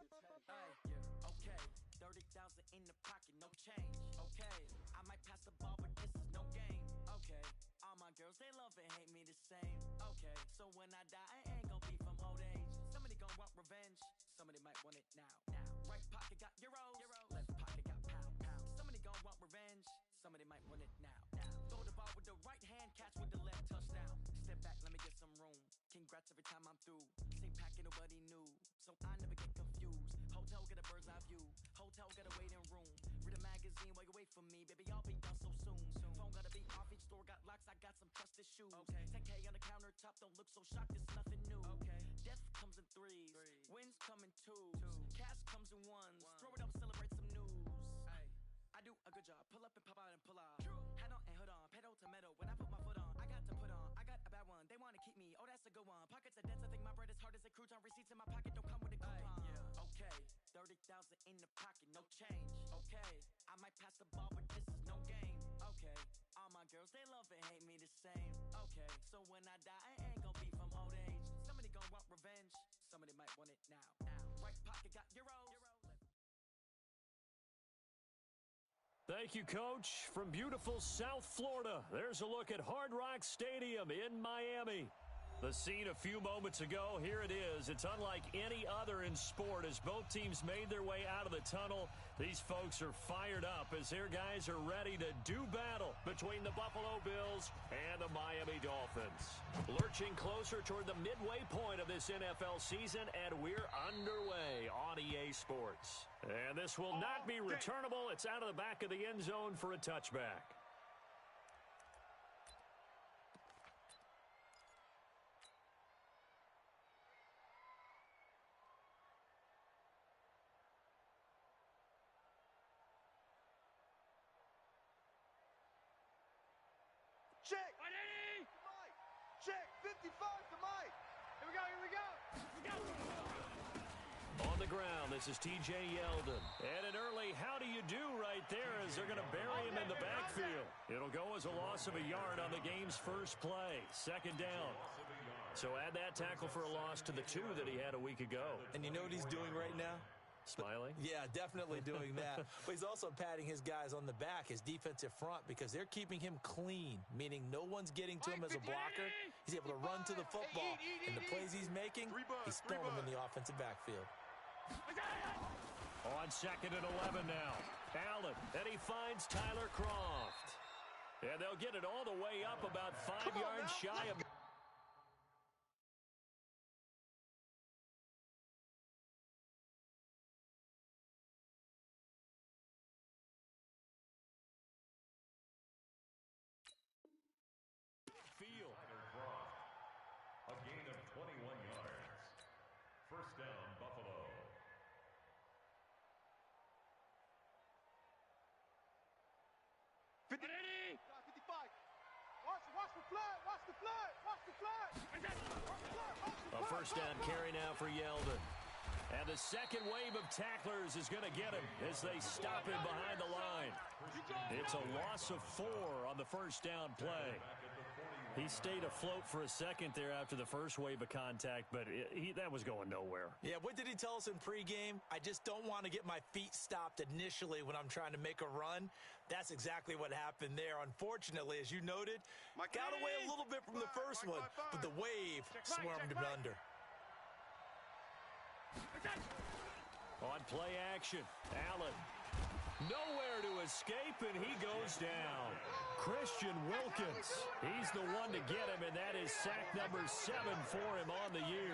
Okay, 30,000 in the pocket, no change. Okay, I might pass the ball, but this is no game. Okay, all my girls, they love and hate me the same. Okay, so when I die, I ain't gon' be from old age. Somebody gon' want revenge, somebody might want it now. Right pocket got euros, left pocket got pound. Somebody gon' want revenge, somebody might want it now. Throw the ball with the right hand, catch with the left, touchdown. Step back, let me get some room. Congrats every time I'm through. Same packet, nobody knew, so I never get confused. Hotel get a bird's eye view, hotel got a waiting room. Read a magazine while you wait for me, baby, I'll be done so soon. Phone gotta be off, each store got locks, I got some trusted shoes. 10K on the countertop, don't look so shocked, it's nothing new. Death comes in threes, wins come in twos, cash comes in ones. Throw it up, celebrate some news. I do a good job, pull up and pop out and pull out. Head on and hood on, pedal to metal. When I put my foot on, I got to put on. I got a bad one, they wanna keep me, oh that's a good one. Pockets are dense, I think my bread is hard as a crouton. Receipts in my pocket don't come with a coupon. Okay, 30,000 in the pocket, no change. Okay, I might pass the ball, but this is no game. Okay, all my girls, they love and hate me the same. Okay, so when I die, I ain't gon' be from old age. Somebody gon' want revenge, somebody might want it now. Right pocket got euros. Thank you, Coach. From beautiful South Florida, there's a look at Hard Rock Stadium in Miami. The scene a few moments ago, here it is. It's unlike any other in sport as both teams made their way out of the tunnel. These folks are fired up as their guys are ready to do battle between the Buffalo Bills and the Miami Dolphins. Lurching closer toward the midway point of this NFL season, and we're underway on EA Sports. And this will not be returnable. It's out of the back of the end zone for a touchback. Check! Check! 55 to Mike! Here we go! On the ground, this is TJ Yeldon. And an early how do you do right there as they're going to bury him in the backfield. It'll go as a loss of a yard on the game's first play. Second down. So add that tackle for a loss to the 2 that he had a week ago. And you know what he's doing right now? Smiling? Yeah, definitely doing that. But he's also patting his guys on the back, his defensive front, because they're keeping him clean, meaning no one's getting to him as a blocker. He's able to run to the football, and the plays he's making, he's throwing them in the offensive backfield. On 2nd and 11 now. Allen, and he finds Tyler Croft. And they'll get it all the way up about 5 yards shy of... field. A gain of 21 yards. First down, Buffalo. Ready? 55. Watch the flag. Watch the flag. Watch the flag. A first down carry now for Yeldon. And the second wave of tacklers is going to get him as they stop him behind the line. It's a loss of 4 on the first down play. He stayed afloat for a second there after the first wave of contact, but that was going nowhere. Yeah, what did he tell us in pregame? I just don't want to get my feet stopped initially when I'm trying to make a run. That's exactly what happened there. Unfortunately, as you noted, got away a little bit from the first one, but the wave swarmed him under. On play action, Allen. Nowhere to escape, and he goes down. Christian Wilkins. He's the one to get him, and that is sack number 7 for him on the year.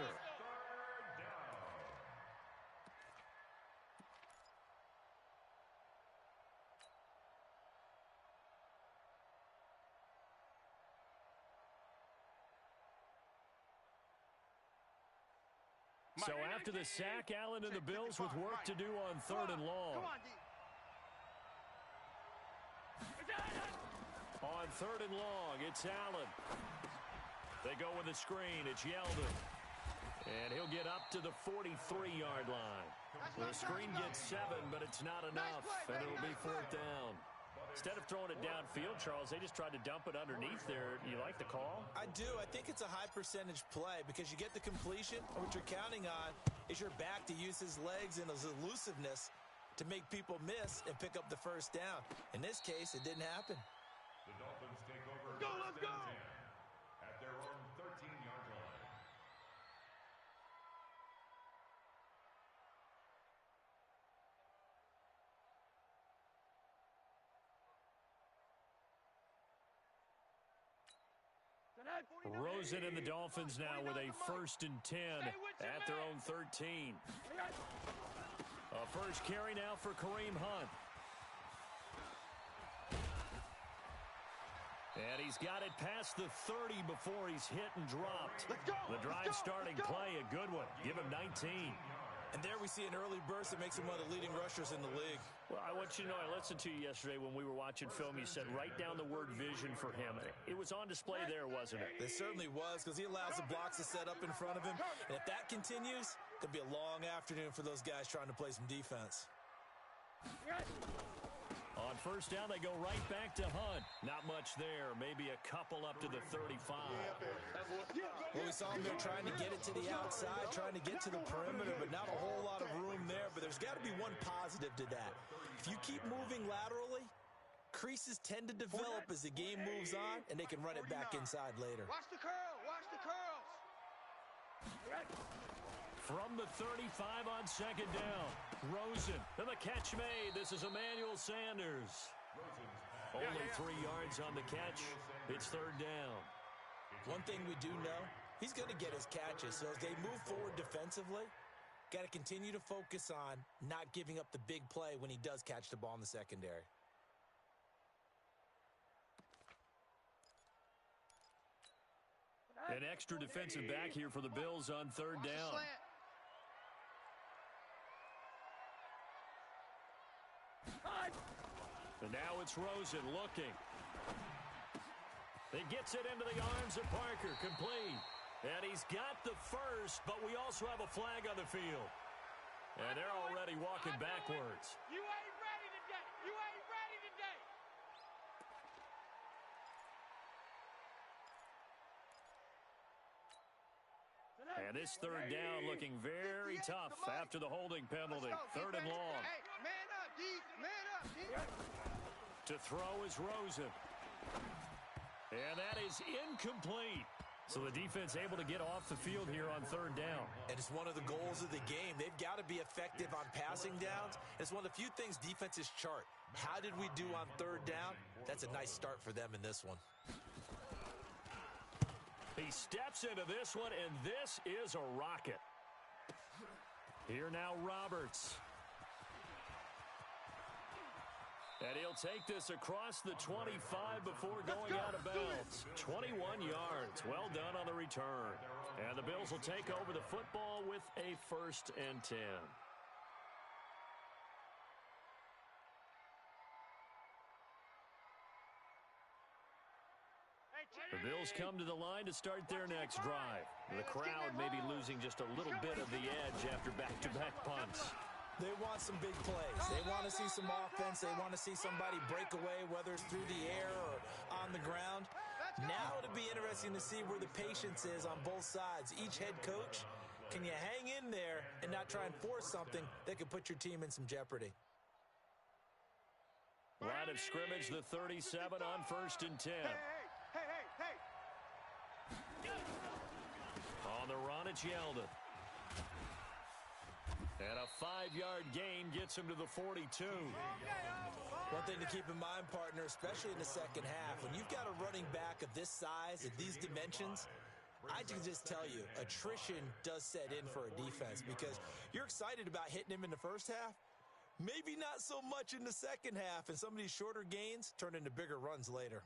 So after the sack, Allen and the Bills with work to do on 3rd and long. On 3rd and long, it's Allen. They go with a screen. It's Yeldon. And he'll get up to the 43-yard line. The screen gets 7, but it's not enough, and it'll be 4th down. Instead of throwing it downfield, Charles, they just tried to dump it underneath there. You like the call? I do. I think it's a high percentage play because you get the completion, and what you're counting on is your back to use his legs and his elusiveness to make people miss and pick up the first down. In this case, it didn't happen. The Dolphins take over Let's go. 10 at their own 13-yard line. Rosen and the Dolphins now with a 1st and 10 at their own 13. A first carry now for Kareem Hunt. And he's got it past the 30 before he's hit and dropped. The drive starting play, a good one. Give him 19. And there we see an early burst that makes him one of the leading rushers in the league. Well, I want you to know, I listened to you yesterday when we were watching film. You said write down the word vision for him. It was on display there, wasn't it? It certainly was, because he allows the blocks to set up in front of him. And if that continues, it's going to be a long afternoon for those guys trying to play some defense. On first down, they go right back to Hunt. Not much there. Maybe a couple up to the 35. Well, we saw him there trying to get it to the outside, trying to get to the perimeter, but not a whole lot of room there. But there's got to be one positive to that. If you keep moving laterally, creases tend to develop as the game moves on, and they can run it back inside later. Watch the curl. Watch the curls. From the 35 on second down, Rosen. And the catch made. This is Emmanuel Sanders. Only 3 yards on the catch. It's third down. One thing we do know, he's going to get his catches. So as they move forward defensively, got to continue to focus on not giving up the big play when he does catch the ball in the secondary. An extra defensive back here for the Bills on third down. And now it's Rosen looking. He gets it into the arms of Parker, complete. And he's got the first, but we also have a flag on the field. And they're already walking backwards. You ain't ready today. You ain't ready today. And this third down looking very tough after the holding penalty. Third and long. Hey, man up, D. Man up, D. To throw is Rosen. And that is incomplete. So the defense able to get off the field here on third down. And it's one of the goals of the game. They've got to be effective on passing downs. It's one of the few things defenses chart. How did we do on third down? That's a nice start for them in this one. He steps into this one, and this is a rocket. Here now, Roberts. And he'll take this across the 25 before going out of bounds. 21 yards. Well done on the return. And the Bills will take over the football with a 1st and 10. The Bills come to the line to start their next drive. The crowd may be losing just a little bit of the edge after back-to-back punts. They want some big plays. They want to see some offense. They want to see somebody break away, whether it's through the air or on the ground. Now it'll be interesting to see where the patience is on both sides. Each head coach, can you hang in there and not try and force something that could put your team in some jeopardy? Line of scrimmage, the 37 on 1st and 10. Hey. On the run, it's Yeldon. And a 5-yard gain gets him to the 42. One thing to keep in mind, partner, especially in the second half, when you've got a running back of this size, at these dimensions, I can just tell you, attrition does set in for a defense because you're excited about hitting him in the first half, maybe not so much in the second half, and some of these shorter gains turn into bigger runs later.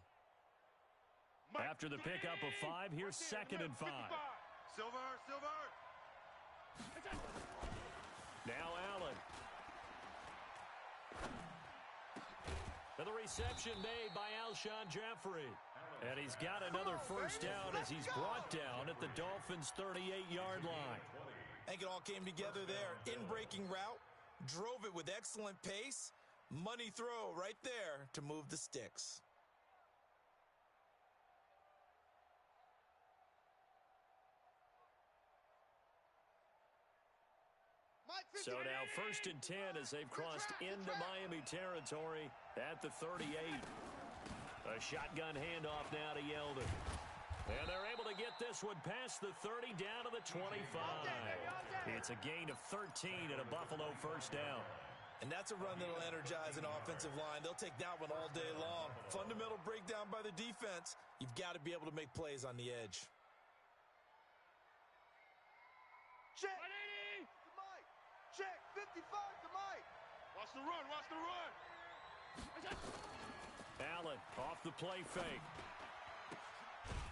After the pickup of 5, here's 2nd and 5. Silver. Now Allen. And the reception made by Alshon Jeffrey. And he's got another first down as he's brought down at the Dolphins' 38-yard line. I think it all came together there. In-breaking route, drove it with excellent pace, Money throw right there to move the sticks. So now 1st and 10 as they've crossed into Miami territory at the 38. A shotgun handoff now to Yeldon. And they're able to get this one past the 30 down to the 25. It's a gain of 13 and a Buffalo first down. And that's a run that'll energize an offensive line. They'll take that one all day long. Fundamental breakdown by the defense. You've got to be able to make plays on the edge. Check. 180. To Mike. Check. 55 to Mike. Watch the run. Watch the run. Allen off the play fake.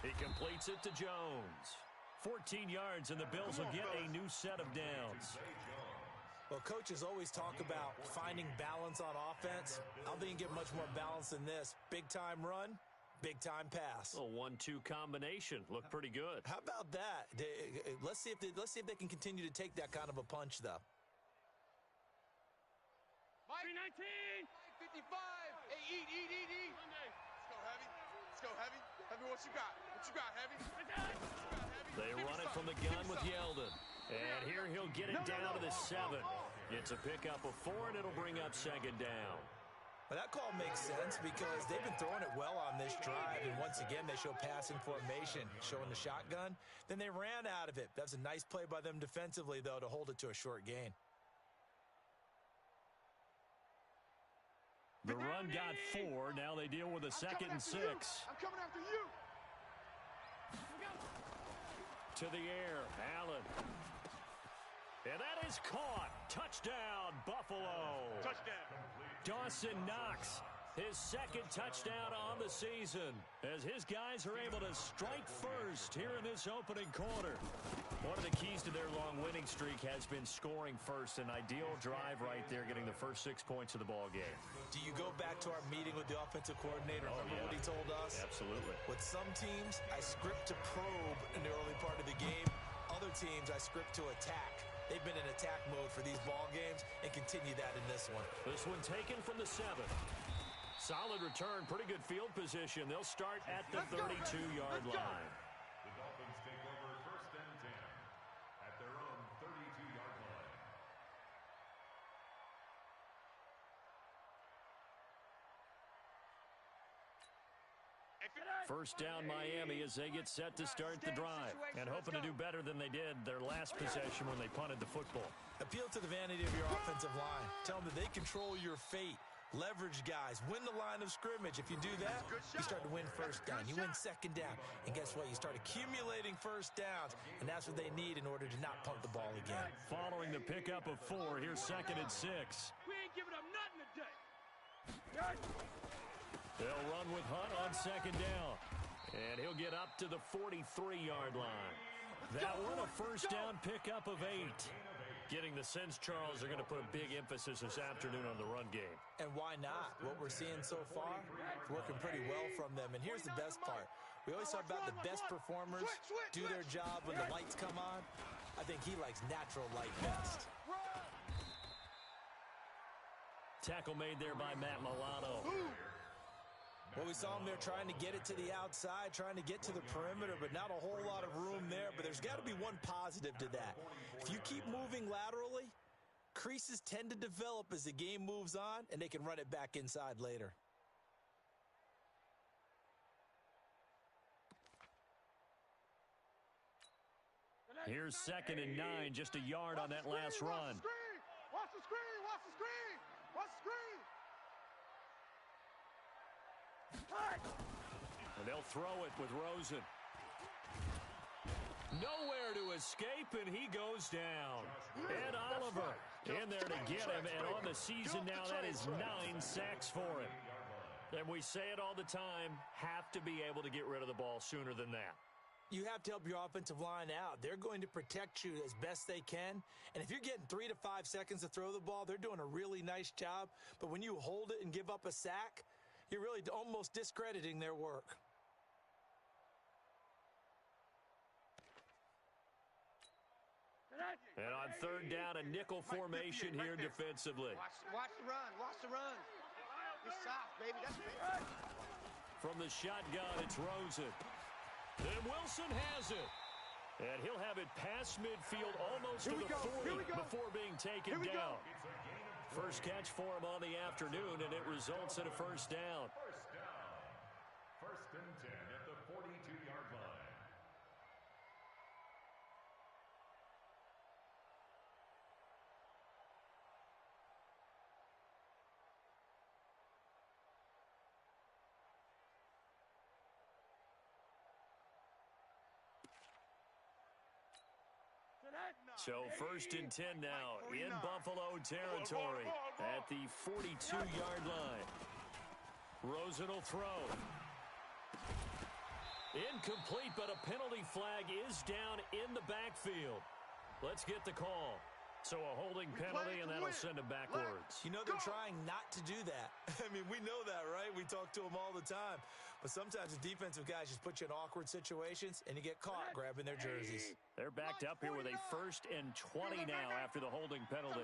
He completes it to Jones. 14 yards, and the Bills will get a new set of downs. Well, coaches always talk about finding balance on offense. I don't think you can get much more balance than this. Big-time run, big-time pass. A 1-2 combination. Looked pretty good. How about that? Let's see if they can continue to take that kind of a punch, though. Mike 19. Mike 55. Hey, eat. Let's go, Heavy. Let's go, Heavy. Heavy, what you got? What you got, Heavy? They run it from the gun with Yeldon. And here he'll get it down to the 7. It's a pickup of 4, and it'll bring up 2nd down. Well, that call makes sense because they've been throwing it well on this drive, and once again, they show passing formation, showing the shotgun. Then they ran out of it. That's a nice play by them defensively, though, to hold it to a short gain. The run got 4. Now they deal with a 2nd and 6. I'm coming after you. To the air, Allen. And that is caught. Touchdown, Buffalo. Touchdown. Dawson Knox, his 2nd touchdown on the season, as his guys are able to strike first here in this opening quarter. One of the keys to their long winning streak has been scoring first. An ideal drive right there, getting the first 6 points of the ball game. Do you go back to our meeting with the offensive coordinator? Remember what he told us? Absolutely. With some teams, I script to probe in the early part of the game. Other teams, I script to attack. They've been in attack mode for these ball games and continue that in this one. This one taken from the 7. Solid return, pretty good field position. They'll start at the 32-yard line. The Dolphins take over 1st and 10 at their own 32-yard line. First down Miami as they get set to start the drive and hoping to do better than they did their last possession when they punted the football. Appeal to the vanity of your offensive line. Tell them that they control your fate. Leverage guys. Win the line of scrimmage. If you do that, you start to win first down. You win 2nd down. And guess what? You start accumulating first downs. And that's what they need in order to not punt the ball again. Following the pickup of 4, here's 2nd and 6. We ain't giving up nothing today. They'll run with Hunt on 2nd down. And he'll get up to the 43-yard line. That one a first down pickup of 8. Getting the sense, Charles, they're going to put a big emphasis this afternoon on the run game. And why not? What we're seeing so far, it's working pretty well from them. And here's the best part. We always talk about the best performers do their job when the lights come on. I think he likes natural light best. Tackle made there by Matt Milano. Well, we saw him there trying to get it to the outside, trying to get to the perimeter, but not a whole lot of room there. But there's got to be one positive to that. If you keep moving laterally, creases tend to develop as the game moves on, and they can run it back inside later. Here's 2nd and 9, just a yard on that last run. Watch the screen, watch the screen, watch the screen. And they'll throw it with Rosen. Nowhere to escape, and he goes down. Ed Oliver in there to get him, and on the season now, that is 9 sacks for him. And we say it all the time, have to be able to get rid of the ball sooner than that. You have to help your offensive line out. They're going to protect you as best they can. And if you're getting 3 to 5 seconds to throw the ball, they're doing a really nice job. But when you hold it and give up a sack, you're really almost discrediting their work. And on third down, a nickel formation here defensively. Watch the run. Watch the run. It's soft, baby. That's big. From the shotgun, it's Rosen. And Wilson has it. And he'll have it past midfield almost to the 40 before being taken down. First catch for him on the afternoon, and it results in a first down. First and 10 at the 42-yard line. So first and 10 now in Buffalo territory at the 42-yard line. Rosen will throw. Incomplete, but a penalty flag is down in the backfield. Let's get the call. So a holding penalty, and that'll send him backwards. You know, they're trying not to do that. I mean, we know that, right? We talk to them all the time. But sometimes the defensive guys just put you in awkward situations, and you get caught grabbing their jerseys. They're backed up here with a first and 20 now after the holding penalty.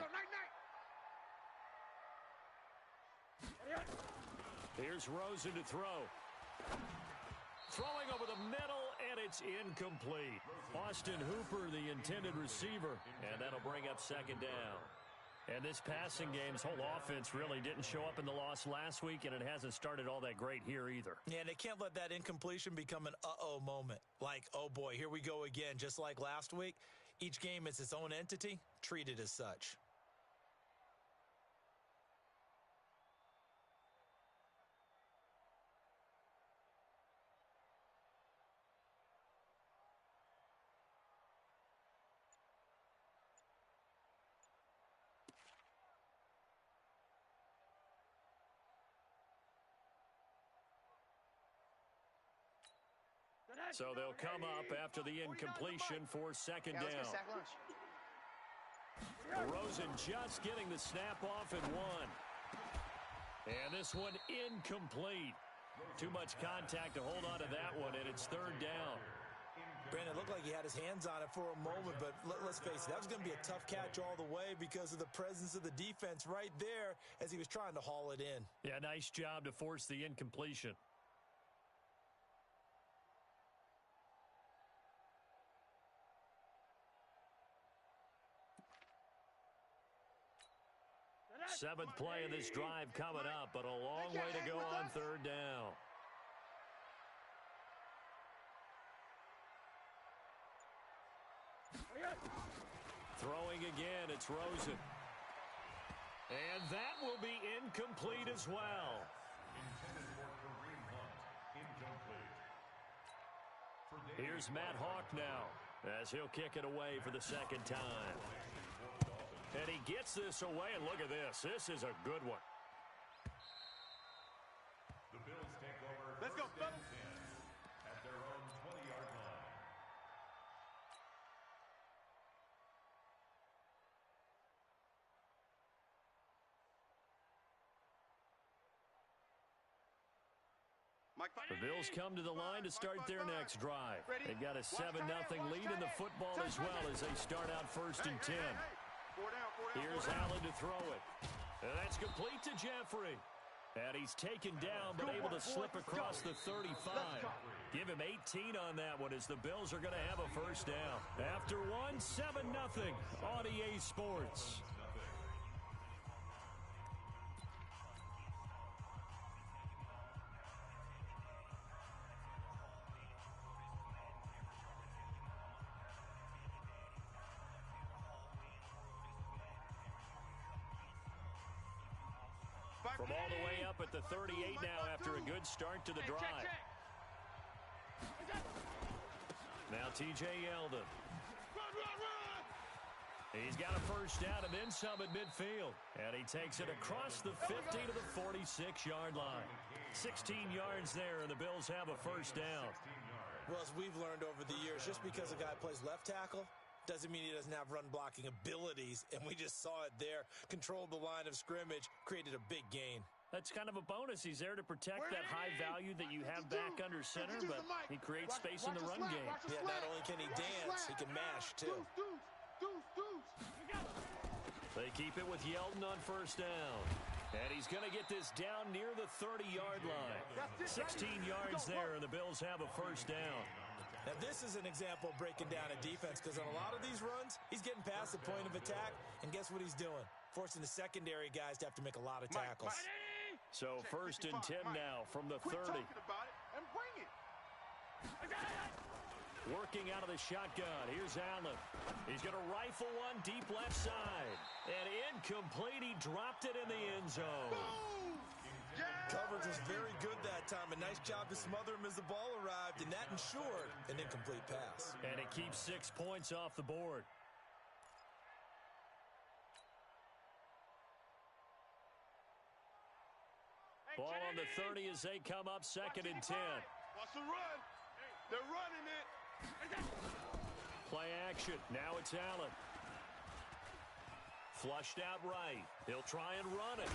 Here's Rosen to throw. Throwing over the middle, and it's incomplete. Austin Hooper, the intended receiver, and that'll bring up second down. And this passing game's whole offense really didn't show up in the loss last week, and it hasn't started all that great here either. Yeah, and they can't let that incompletion become an uh-oh moment. Like, oh boy, here we go again, just like last week. Each game is its own entity, treated as such. So they'll come up after the incompletion for second down. Rosen just getting the snap off and one. And this one incomplete. Too much contact to hold on to that one, and it's third down. Brandon, it looked like he had his hands on it for a moment, but let's face it, that was going to be a tough catch all the way because of the presence of the defense right there as he was trying to haul it in. Yeah, nice job to force the incompletion. Seventh play of this drive coming up, but a long way to go on third down. Throwing again, it's Rosen. And that will be incomplete as well. Intended for Kareem Hunt. Incomplete. Here's Matt Hawk now as he'll kick it away for the second time. And he gets this away, and look at this. This is a good one. The Bills take over. Let's go, first and 10 at their own 20-yard line. The Bills come to the line to start their next drive. They've got a 7-0 lead in the football as well as they start out first and 10. Here's Allen to throw it. And that's complete to Jeffrey. And he's taken down but able to slip across the 35. Give him 18 on that one as the Bills are going to have a first down. After one, 7-0 on EA Sports. From all the way up at the 38 now after a good start to the drive. Now T.J. Yeldon. He's got a first down and then some at midfield. And he takes it across the 50 to the 46-yard line. 16 yards there, and the Bills have a first down. Well, as we've learned over the years, just because a guy plays left tackle doesn't mean he doesn't have run-blocking abilities, and we just saw it there. Controlled the line of scrimmage, created a big gain. That's kind of a bonus. He's there to protect that high value that you have back under center, but he creates space in the run game. Yeah, not only can he dance, he can mash, too. They keep it with Yeldon on first down. And he's going to get this down near the 30-yard line. 16 yards there, and the Bills have a first down. Now, this is an example of breaking down a defense, because on a lot of these runs, he's getting past the point of attack, and guess what he's doing? Forcing the secondary guys to have to make a lot of tackles. So first and 10 now from the 30. Quit talking about it and bring it. Working out of the shotgun. Here's Allen. He's going to rifle one deep left side. And incomplete. He dropped it in the end zone. Yeah. Coverage was very good that time. A nice job to smother him as the ball arrived, and that ensured an incomplete pass. And it keeps 6 points off the board. Ball on the 30 as they come up second and 10. Watch the run. They're running it. Play action. Now it's Allen. Flushed out right. He'll try and run it.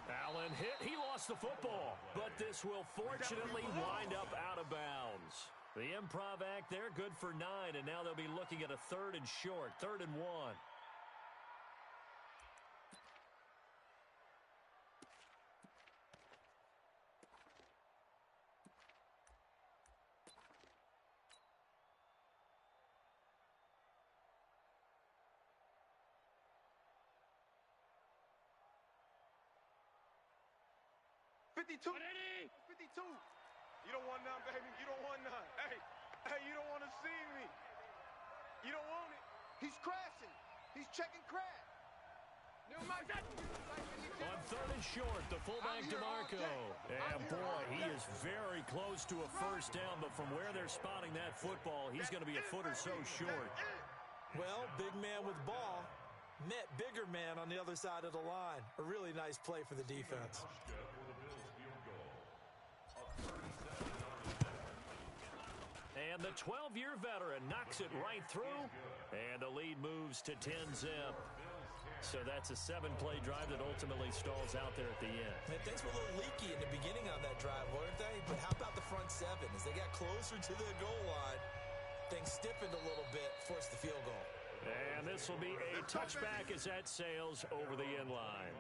Allen hit. He lost the football. But this will fortunately wind up out of bounds. The improv act there, good for 9. And now they'll be looking at a third and short. 3rd and 1. $52. You don't want none, baby. You don't want none. Hey, you don't want to see me. You don't want it. He's crashing. He's checking crash. On 3rd and short, the fullback DeMarco. And boy, he is very close to a first down, but from where they're spotting that football, he's going to be a foot or so short. Well, big man with ball met bigger man on the other side of the line. A really nice play for the defense. And the 12-year veteran knocks it right through, and the lead moves to 10-zip. So that's a 7-play drive that ultimately stalls out there at the end. Man, things were a little leaky in the beginning on that drive, weren't they? But how about the front 7? As they got closer to the goal line, things stiffened a little bit, forced the field goal. And this will be a touchback as that sails over the end line.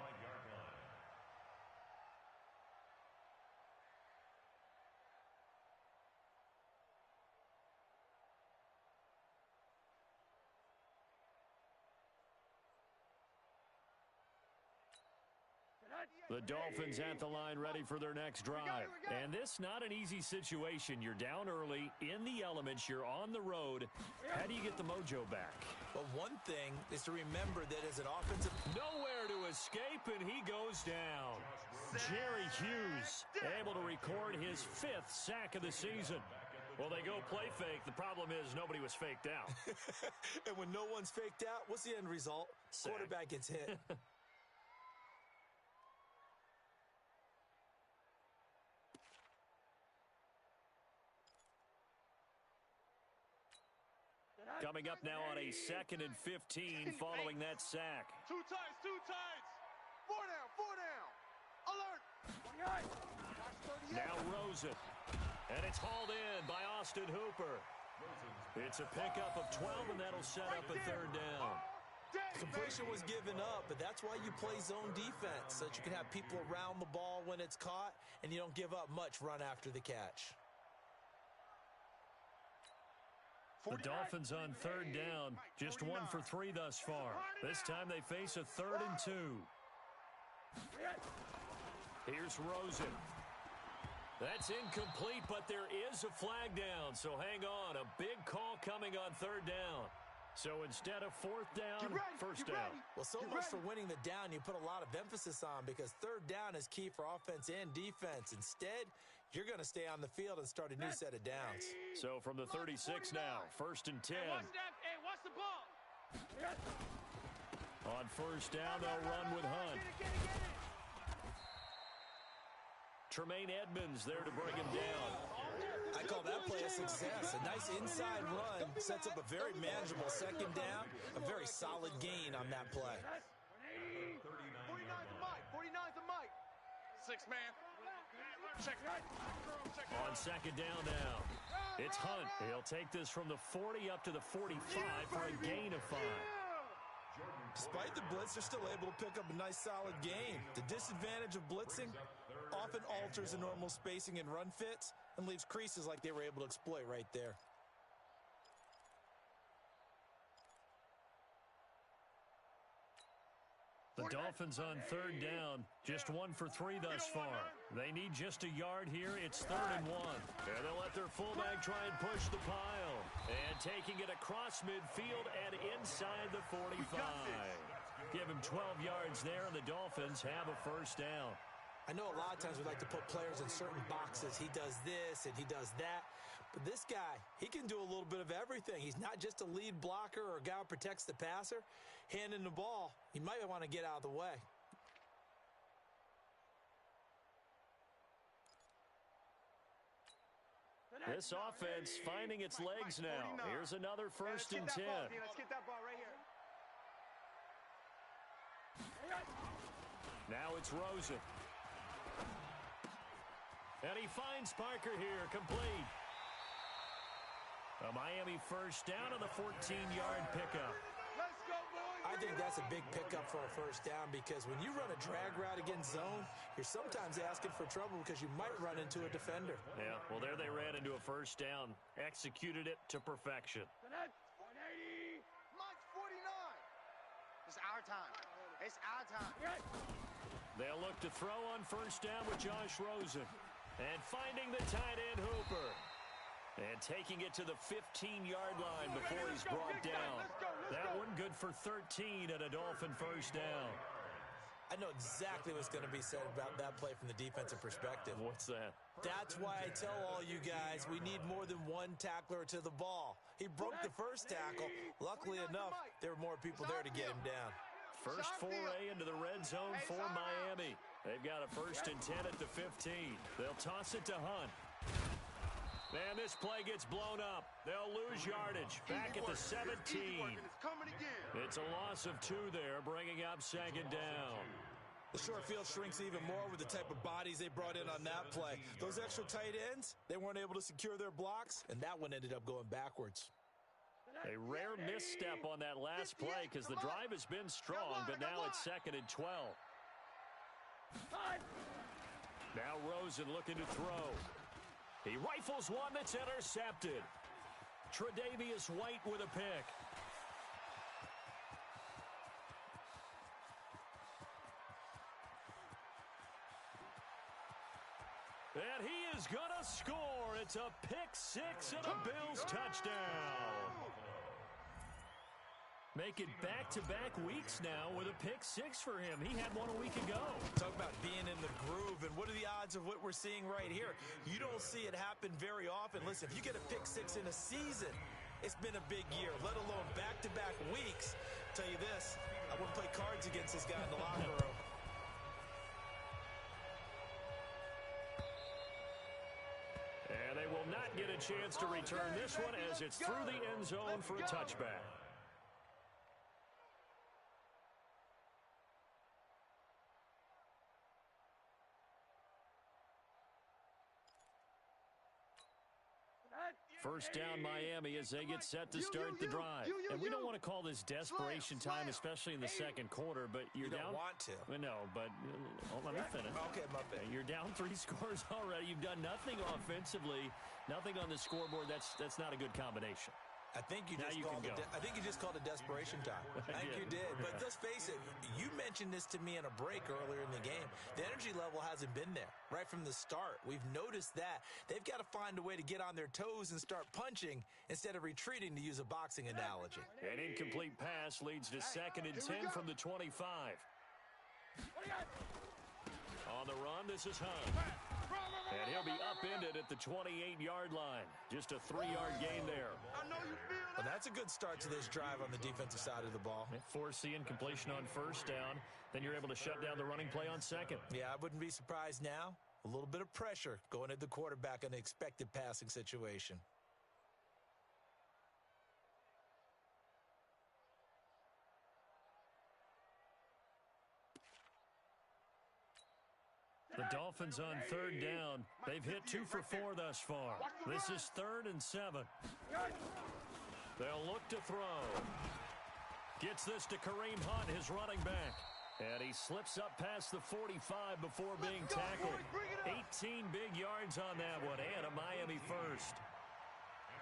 The Dolphins at the line ready for their next drive. And this not an easy situation. You're down early, in the elements, you're on the road. How do you get the mojo back? Well, one thing is to remember that as an offensive... Nowhere to escape, and he goes down. Jerry Hughes able to record his 5th sack of the season. Well, they go play fake. The problem is nobody was faked out. And when no one's faked out, what's the end result? Sack. Quarterback gets hit. Coming up now on a 2nd and 15 following that sack. Two tights. 4 down. Alert. Now Rosen. And it's hauled in by Austin Hooper. It's a pickup of 12, and that'll set up a 3rd down. Completion was given up, but that's why you play zone defense, so that you can have people around the ball when it's caught, and you don't give up much run after the catch. The Dolphins on 3rd down, just 1 for 3 thus far. This time they face a 3rd and 2. Here's Rosen. That's incomplete, but there is a flag down, so hang on. A big call coming on 3rd down. So instead of 4th down, 1st down. Well, so much for winning the down you put a lot of emphasis on, because 3rd down is key for offense and defense. Instead, you're going to stay on the field and start a new set of downs. So from the 36 now, 1st and 10. Hey, watch the ball. On 1st down, they'll run with Hunt. Tremaine Edmonds there to bring him down. I call that play a success. A nice inside run sets up a very manageable 2nd down. A very solid gain on that play. 49's a Mike. 6 man. Check. On 2nd down now, it's Hunt. He'll take this from the 40 up to the 45 for a gain of 5. Despite the blitz, they're still able to pick up a nice solid gain. The disadvantage of blitzing often alters the normal spacing and run fits and leaves creases like they were able to exploit right there. The Dolphins on third down, just 1 for 3 thus far. They need just a yard here. It's 3rd and 1. And they'll let their fullback try and push the pile. And taking it across midfield and inside the 45. Give him 12 yards there, and the Dolphins have a first down. I know a lot of times we like to put players in certain boxes. He does this and he does that. But this guy, he can do a little bit of everything. He's not just a lead blocker or a guy who protects the passer. Handing the ball, he might want to get out of the way. This offense finding its legs now. Here's another 1st and 10. Let's get that ball right here. Now it's Rosen. And he finds Parker here, complete. A Miami first down on the 14-yard pickup. Let's go, boys. I think that's a big pickup for a first down because when you run a drag route against zone, you're sometimes asking for trouble because you might run into a defender. Yeah, well, there they ran into a first down. Executed it to perfection. 180. March 49. It's our time. It's our time. They'll look to throw on first down with Josh Rosen. And finding the tight end Hooper. And taking it to the 15-yard line before he's brought down. That one good for 13 and a Dolphin first down. I know exactly what's going to be said about that play from the defensive perspective. What's that? That's why I tell all you guys we need more than one tackler to the ball. He broke the first tackle. Luckily enough, there were more people there to get him down. First foray into the red zone for Miami. They've got a 1st and 10 at the 15. They'll toss it to Hunt. And this play gets blown up. They'll lose yardage. Back at the 17. It's a loss of 2 there, bringing up 2nd down. The short field shrinks even more with the type of bodies they brought in on that play. Those extra tight ends, they weren't able to secure their blocks, and that one ended up going backwards. A rare misstep on that last play because the drive has been strong, but now it's 2nd and 12. Now Rosen looking to throw. He rifles one that's intercepted. Tre'Davious White with a pick. And he is going to score. It's a pick 6 and a Bills touchdown. Make it back-to-back weeks now with a pick 6 for him. He had one a week ago. Talk about being in the groove, and what are the odds of what we're seeing right here? You don't see it happen very often. Listen, if you get a pick 6 in a season, it's been a big year, let alone back-to-back weeks. I'll tell you this, I wouldn't play cards against this guy in the locker room. And they will not get a chance to return this one as it's through the end zone for a touchback. First down Miami as they get set to start the drive. And we don't want to call this desperation time, especially in the second quarter, but you're down. You don't want to. No, but let me finish. Okay, my bad. You're down 3 scores already. You've done nothing offensively, nothing on the scoreboard. That's not a good combination. I think you just called it desperation time. I think you did. But let's face it, you mentioned this to me in a break earlier in the game. The energy level hasn't been there right from the start. We've noticed that. They've got to find a way to get on their toes and start punching instead of retreating, to use a boxing analogy. An incomplete pass leads to 2nd and 10 from the 25. On the run, this is Hunt. And he'll be upended at the 28-yard line. Just a 3-yard gain there. Well, that's a good start to this drive on the defensive side of the ball. Force the incompletion on first down. Then you're able to shut down the running play on 2nd. Yeah, I wouldn't be surprised now. A little bit of pressure going at the quarterback in an expected passing situation. The Dolphins on 3rd down. They've hit 2 for 4 thus far. This is 3rd and 7. They'll look to throw. Gets this to Kareem Hunt, his running back. And he slips up past the 45 before being tackled. 18 big yards on that one, and a Miami first.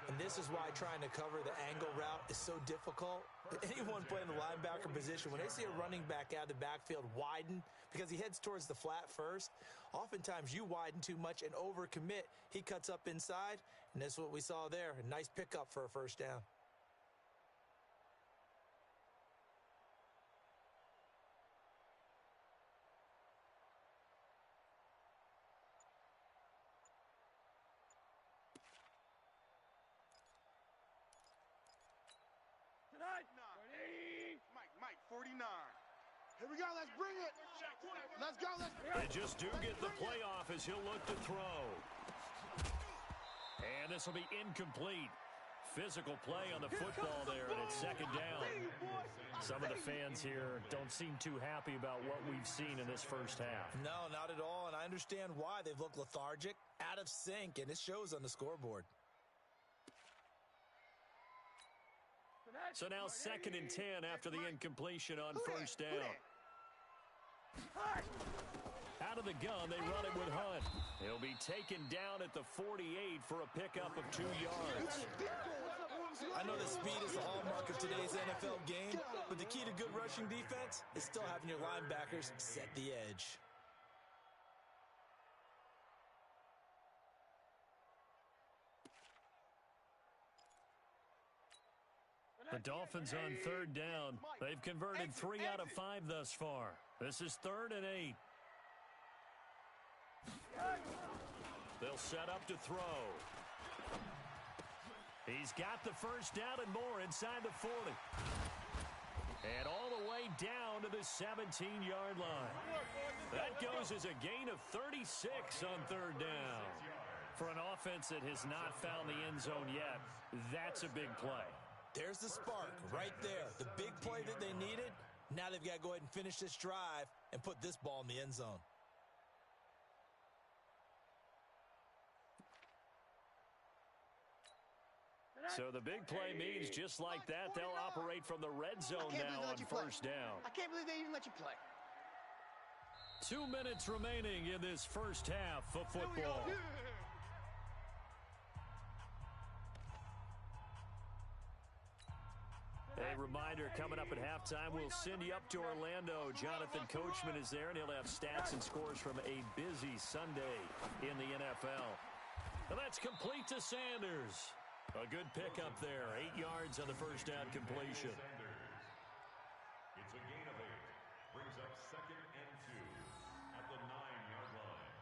And this is why trying to cover the angle route is so difficult. Anyone playing the linebacker position, when they see a running back out of the backfield widen because he heads towards the flat first, oftentimes you widen too much and overcommit. He cuts up inside, and that's what we saw there. A nice pickup for a first down. Mike, 49. Here we go, let's bring it. Let's go, They just do get the playoff as he'll look to throw. And this will be incomplete. Physical play on the football there, and it's second down. Some of the fans here don't seem too happy about what we've seen in this first half. No, not at all, and I understand why. They've looked lethargic, out of sync, and it shows on the scoreboard. So now 2nd and 10 after the incompletion on first down. Out of the gun, they run it with Hunt. He'll be taken down at the 48 for a pickup of 2 yards. I know that speed is the hallmark of today's NFL game, but the key to good rushing defense is still having your linebackers set the edge. The Dolphins on 3rd down. They've converted 3 out of 5 thus far. This is 3rd and 8. They'll set up to throw. He's got the first down and more inside the 40. And all the way down to the 17-yard line. That goes as a gain of 36 on 3rd down. For an offense that has not found the end zone yet, that's a big play. There's the spark right there. The big play that they needed. Now they've got to go ahead and finish this drive and put this ball in the end zone. So the big play means just like that, they'll operate from the red zone now on first down. I can't believe they even let you play. 2 minutes remaining in this first half of football. A reminder, coming up at halftime, we'll send you up to Orlando. Jonathan Coachman is there, and he'll have stats and scores from a busy Sunday in the NFL. And that's complete to Sanders. A good pickup there, 8 yards on the first down completion. It's a gain of 8. Brings up 2nd and 2 at the 9-yard line.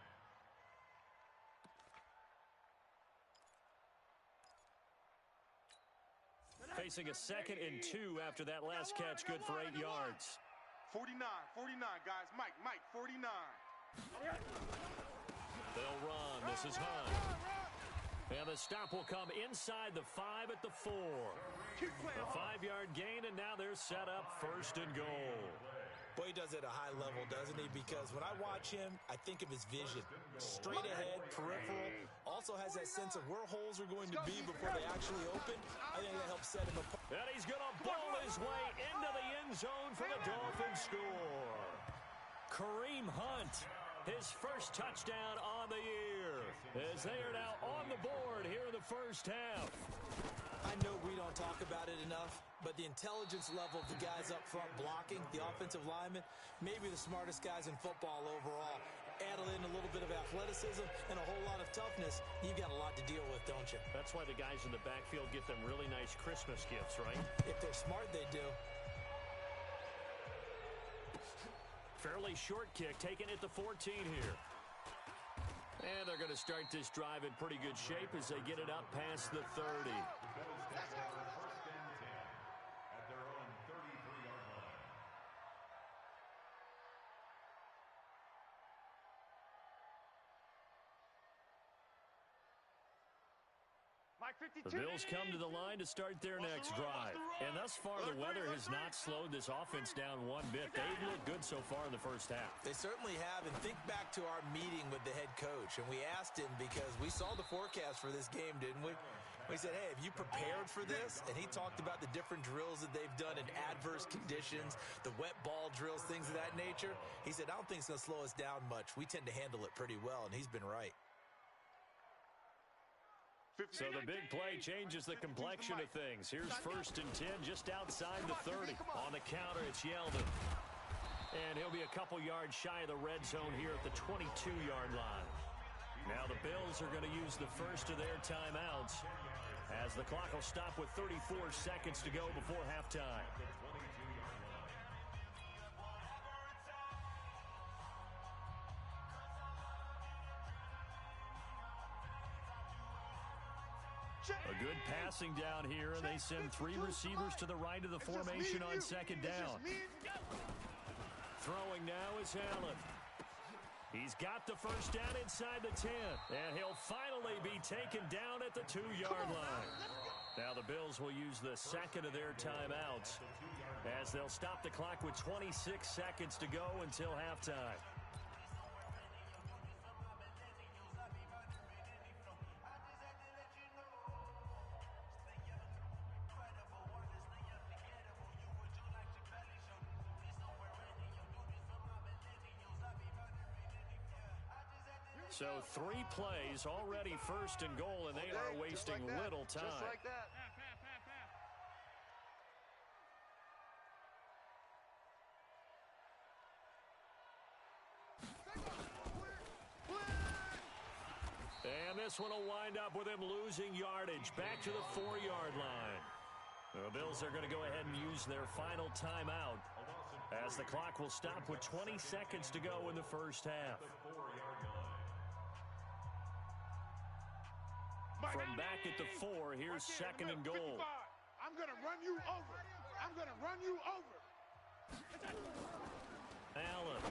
Facing a 2nd and 2 after that last catch, good for 8 yards. 49, guys. Mike, 49. They'll run. This is Hunt. And the stop will come inside the 5 at the 4. A 5-yard gain, and now they're set up 1st and goal. Boy, he does it at a high level, doesn't he? Because when I watch him, I think of his vision. Straight ahead, peripheral. Also has that sense of where holes are going to be before they actually open. I think that helps set him apart. And he's going to ball his way into the end zone for the Dolphins score. Kareem Hunt, his first touchdown on the year, as they are now on the board here in the first half. I know we don't talk about it enough, but the intelligence level of the guys up front blocking, the offensive linemen, maybe the smartest guys in football overall. Add in a little bit of athleticism and a whole lot of toughness, you've got a lot to deal with, don't you? That's why the guys in the backfield get them really nice Christmas gifts, right? If they're smart, they do. Fairly short kick, taken at the 14 here. And they're going to start this drive in pretty good shape as they get it up past the 30. First and 10 at their own 33-yard line. The Bills come to the line to start their next drive. And thus far, the weather has not slowed this offense down one bit. They've looked good so far in the first half. They certainly have. And think back to our meeting with the head coach. And we asked him because we saw the forecast for this game, didn't we? He said, hey, have you prepared for this? And he talked about the different drills that they've done in adverse conditions, the wet ball drills, things of that nature. He said, I don't think it's going to slow us down much. We tend to handle it pretty well, and he's been right. So the big play changes the complexion of things. Here's 1st and 10 just outside the 30. On the counter, it's Yeldon. And he'll be a couple yards shy of the red zone here at the 22-yard line. Now the Bills are going to use the first of their timeouts as the clock will stop with 34 seconds to go before halftime. A good passing down here, and they send 3 receivers to the right of the formation on 2nd down. Throwing now is Allen. He's got the first down inside the 10, and he'll finally be taken down at the 2-yard line. Now the Bills will use the second of their timeouts as they'll stop the clock with 26 seconds to go until halftime. So 3 plays already 1st and goal, and they are wasting little time. Just like that. And this one will wind up with him losing yardage back to the 4-yard line. The Bills are going to go ahead and use their final timeout as the clock will stop with 20 seconds to go in the first half. From back at the 4, here's 2nd and goal. I'm going to run you over. I'm going to run you over. Allen.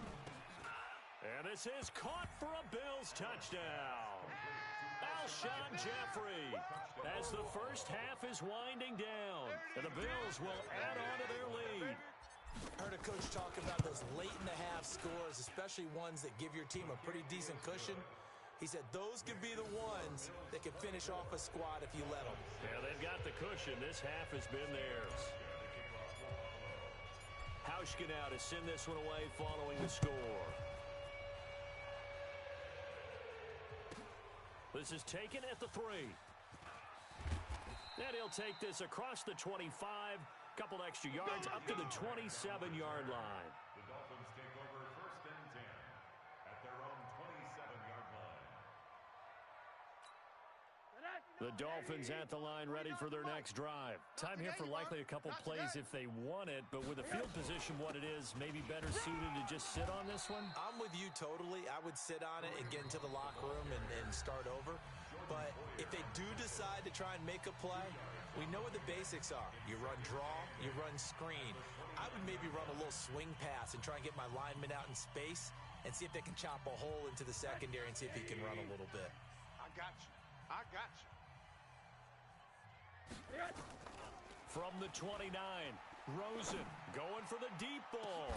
And this is caught for a Bills touchdown. Alshon Jeffrey as the first half is winding down. And the Bills will add on to their lead. I heard a coach talk about those late-in-the-half scores, especially ones that give your team a pretty decent cushion. He said those could be the ones that can finish off a squad if you let them. Yeah, they've got the cushion. This half has been theirs. Hauschka now to send this one away following the score. This is taken at the 3. And he'll take this across the 25. Couple extra yards up to the 27-yard line. The Dolphins take over 1st and 10 at their own 27-yard line. The Dolphins at the line ready for their next drive. Time here for likely a couple plays if they want it, but with the field position what it is, maybe better suited to just sit on this one? I'm with you totally. I would sit on it and get into the locker room and start over. But if they do decide to try and make a play, we know what the basics are. You run draw, you run screen. I would maybe run a little swing pass and try and get my lineman out in space and see if they can chop a hole into the secondary and see if he can run a little bit. I got you. I got you. From the 29, Rosen going for the deep ball.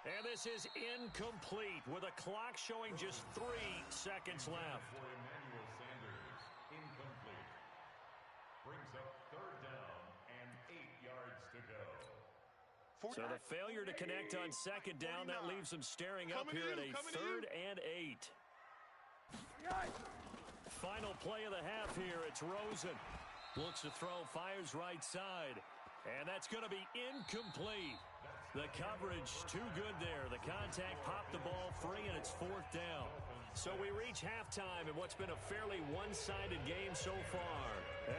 And this is incomplete with a clock showing just 3 seconds left. For Emmanuel Sanders, incomplete. Brings up 3rd down and 8 yards to go. So the failure to connect on 2nd down, that leaves them staring up here at a 3rd and 8. Final play of the half here. It's Rosen. Looks to throw, fires right side. And that's going to be incomplete. The coverage too good there. The contact popped the ball free, and it's 4th down. So we reach halftime in what's been a fairly one-sided game so far.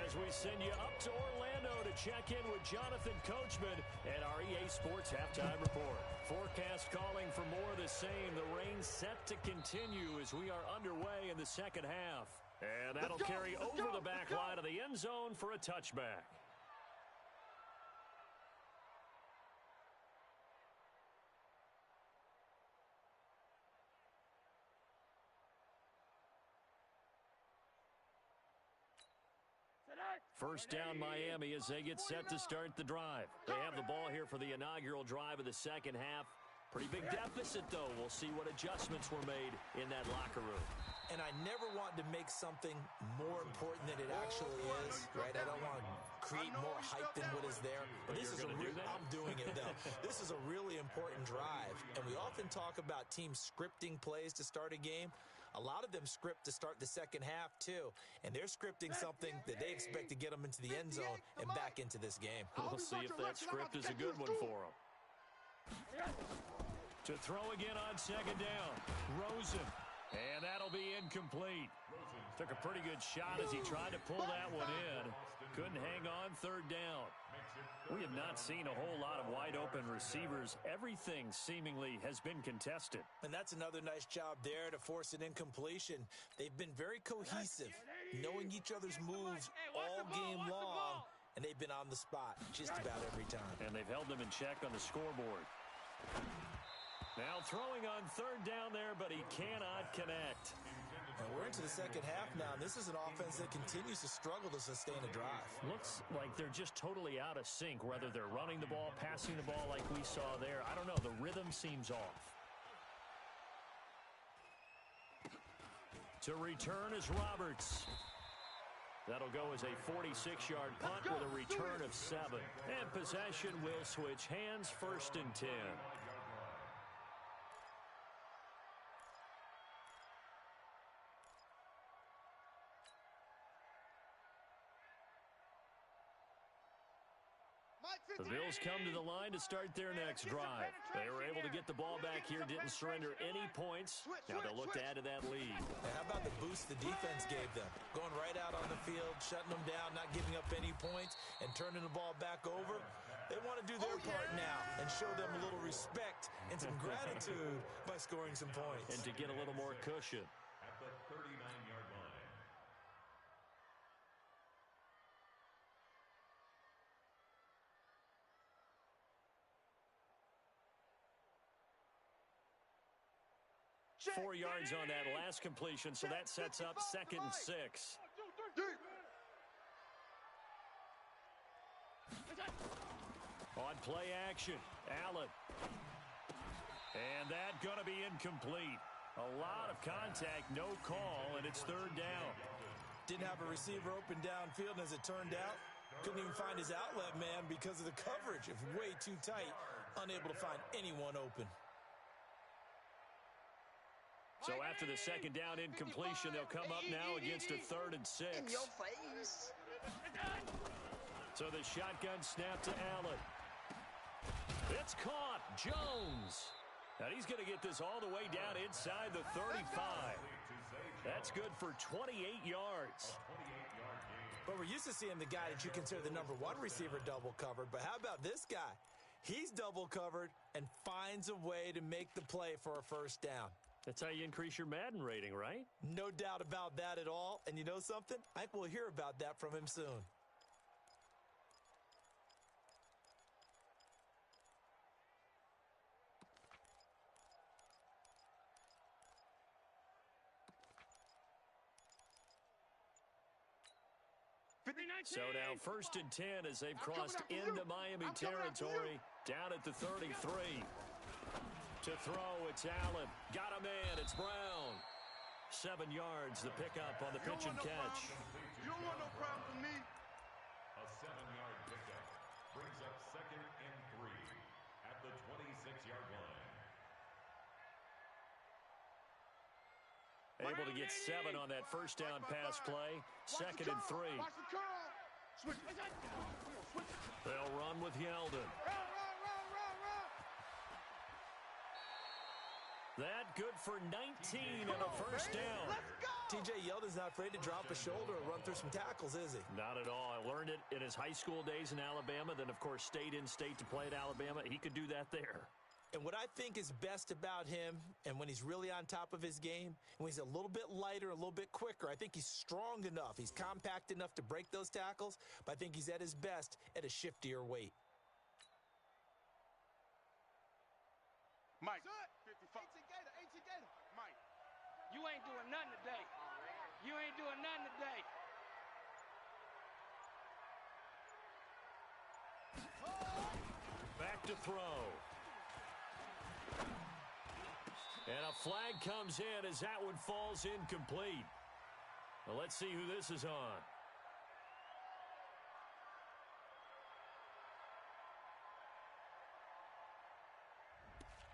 As we send you up to Orlando to check in with Jonathan Coachman at our EA Sports Halftime Report. Forecast calling for more of the same. The rain set to continue as we are underway in the second half. And that'll carry over the back line of the end zone for a touchback. First down Miami as they get set to start the drive. They have the ball here for the inaugural drive of the second half. Pretty big deficit, though. We'll see what adjustments were made in that locker room. and I never want to make something more important than it actually is, right? I don't want to create more hype than what is there. But this is I'm doing it, though. This is a really important drive, and we often talk about teams scripting plays to start a game. A lot of them script to start the second half, too, and they're scripting something that they expect to get them into the end zone and back into this game. We'll see if that script is a good one for them. To throw again on second down, Rosen. And that'll be incomplete. Took a pretty good shot as he tried to pull that one in. Couldn't hang on third down. We have not seen a whole lot of wide open receivers. Everything seemingly has been contested. And that's another nice job there to force an incompletion. They've been very cohesive, knowing each other's moves all game long, and they've been on the spot just about every time. And they've held them in check on the scoreboard. Now throwing on third down there, but he cannot connect. And we're into the second half now, and this is an offense that continues to struggle to sustain a drive. Looks like they're just totally out of sync, whether they're running the ball, passing the ball like we saw there. I don't know. The rhythm seems off. To return is Roberts. That'll go as a 46-yard punt with a return of 7. And possession will switch hands, 1st and 10. The Bills come to the line to start their next drive. They were able to get the ball back here, didn't surrender any points. Now they'll look to add to that lead. And how about the boost the defense gave them? Going right out on the field, shutting them down, not giving up any points, and turning the ball back over. They want to do their part now and show them a little respect and some gratitude by scoring some points. And to get a little more cushion. At the 39-yard line. Four yards on that last completion, so that sets up 2nd and 6. On play action, Allen. And that going to be incomplete. A lot of contact, no call, and it's 3rd down. Didn't have a receiver open downfield, and as it turned out, couldn't even find his outlet man because of the coverage. It's way too tight, unable to find anyone open. So after the 2nd down incompletion, they'll come up now against a 3rd and 6. In your face. So the shotgun snap to Allen. It's caught. Jones. And he's going to get this all the way down inside the 35. That's good for 28 yards. But we're used to seeing the guy that you consider the number 1 receiver double covered. But how about this guy? He's double covered and finds a way to make the play for a 1st down. That's how you increase your Madden rating, right? No doubt about that at all. And you know something? I think we'll hear about that from him soon. So now 1st and 10 as they've crossed into Miami territory, down at the 33. To throw, it's Allen. Got him in. It's Brown. 7 yards, the pickup on the pitch and catch. You don't want no problem from me. A 7-yard pickup brings up 2nd and 3 at the 26-yard line. Able to get 7 on that 1st down pass play. 2nd and 3. Watch the curl. Switch. They'll run with Yeldon. That good for 19 and a 1st down. TJ Yeldon's not afraid to drop a shoulder or run through some tackles, is he? Not at all. I learned it in his high school days in Alabama, then, of course, stayed in state to play at Alabama. He could do that there. And what I think is best about him, and when he's really on top of his game, when he's a little bit lighter, a little bit quicker, I think he's strong enough. He's compact enough to break those tackles, but I think he's at his best at a shiftier weight. Mike. 55. 18 Gator. Mike. You ain't doing nothing today. You ain't doing nothing today. Back to throw. And a flag comes in as that one falls incomplete. Well, let's see who this is on.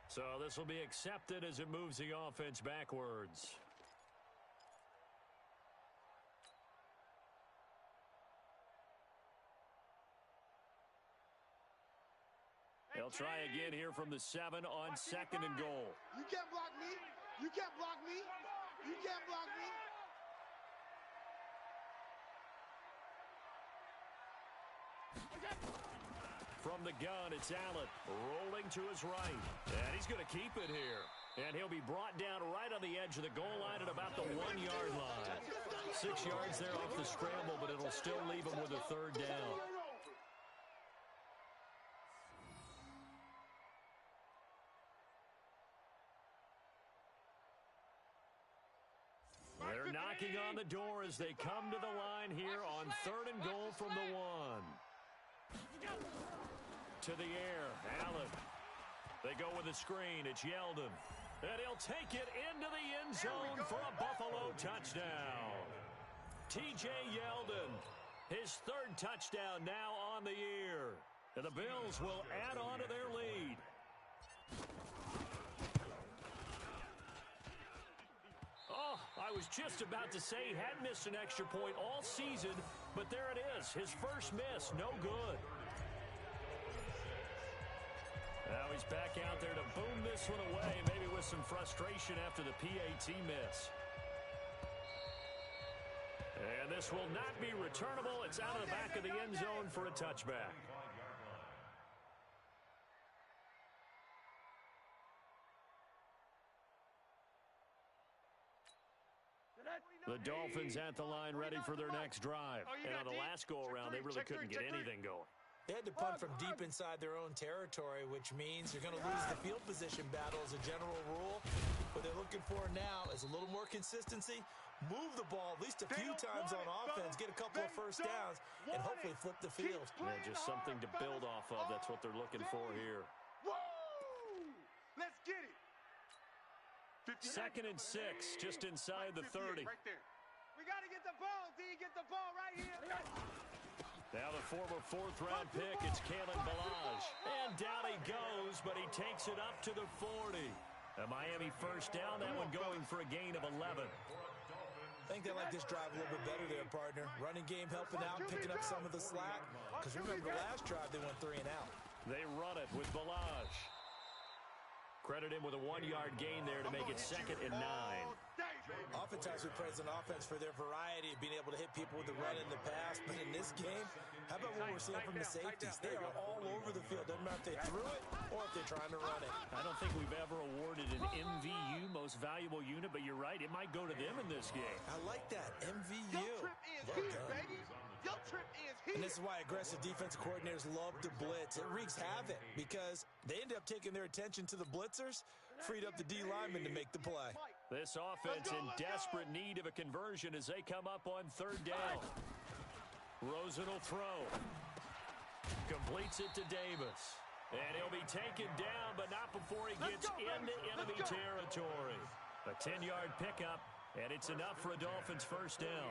So this will be accepted as it moves the offense backwards. They'll try again here from the 7 on 2nd and goal. You can't block me. You can't block me. You can't block me. From the gun, it's Allen rolling to his right. And he's going to keep it here. And he'll be brought down right on the edge of the goal line at about the 1-yard line. 6 yards there off the scramble, but it'll still leave him with a 3rd down. They're knocking on the door as they come to the line here on 3rd and goal from the 1. To the air, Allen. They go with a screen. It's Yeldon. And he'll take it into the end zone for a Buffalo touchdown. T.J. Yeldon, his 3rd touchdown now on the year. And the Bills will add on to their lead. Oh, I was just about to say he hadn't missed an extra point all season, but there it is. His first miss, no good. Now he's back out there to boom this one away, maybe with some frustration after the PAT miss. And this will not be returnable. It's out of the back of the end zone for a touchback. The Dolphins at the line ready for their next drive. And on the last go-around, they really couldn't get anything going. They had to punt from deep inside their own territory, which means you're going to lose the field position battle as a general rule. What they're looking for now is a little more consistency, move the ball at least a few times on offense, get a couple of first downs, and hopefully flip the field. Yeah, just something to build off of. That's what they're looking for here. Let's get it. 2nd and 6, just inside the 30. Right there. We got to get the ball, D. Get the ball right here. Now the former 4th-round pick, it's Kalen Balazs. And down he goes, but he takes it up to the 40. A Miami first down, that one going for a gain of 11. I think they like this drive a little bit better there, partner. Running game helping out, picking up some of the slack. Because remember, the last drive they went 3 and out. They run it with Balazs. Credit him with a 1-yard gain there to make it 2nd and 9. Oftentimes we praise an offense for their variety of being able to hit people with the run and the pass. But in this game, how about what we're seeing from the safeties? They are all over the field. Doesn't matter if they threw it or if they're trying to run it. I don't think we've ever awarded an MVU, most valuable unit, but you're right. It might go to them in this game. I like that. MVU. Your trip is here, baby. Your trip is here. And this is why aggressive defensive coordinators love to blitz. It wreaks havoc because they end up taking their attention to the blitzers, freed up the D linemen to make the play. This offense in desperate need of a conversion as they come up on 3rd down. Rosen will throw. Completes it to Davis. And he'll be taken down, but not before he gets into enemy territory. A 10-yard pickup, and it's enough for a Dolphins first down.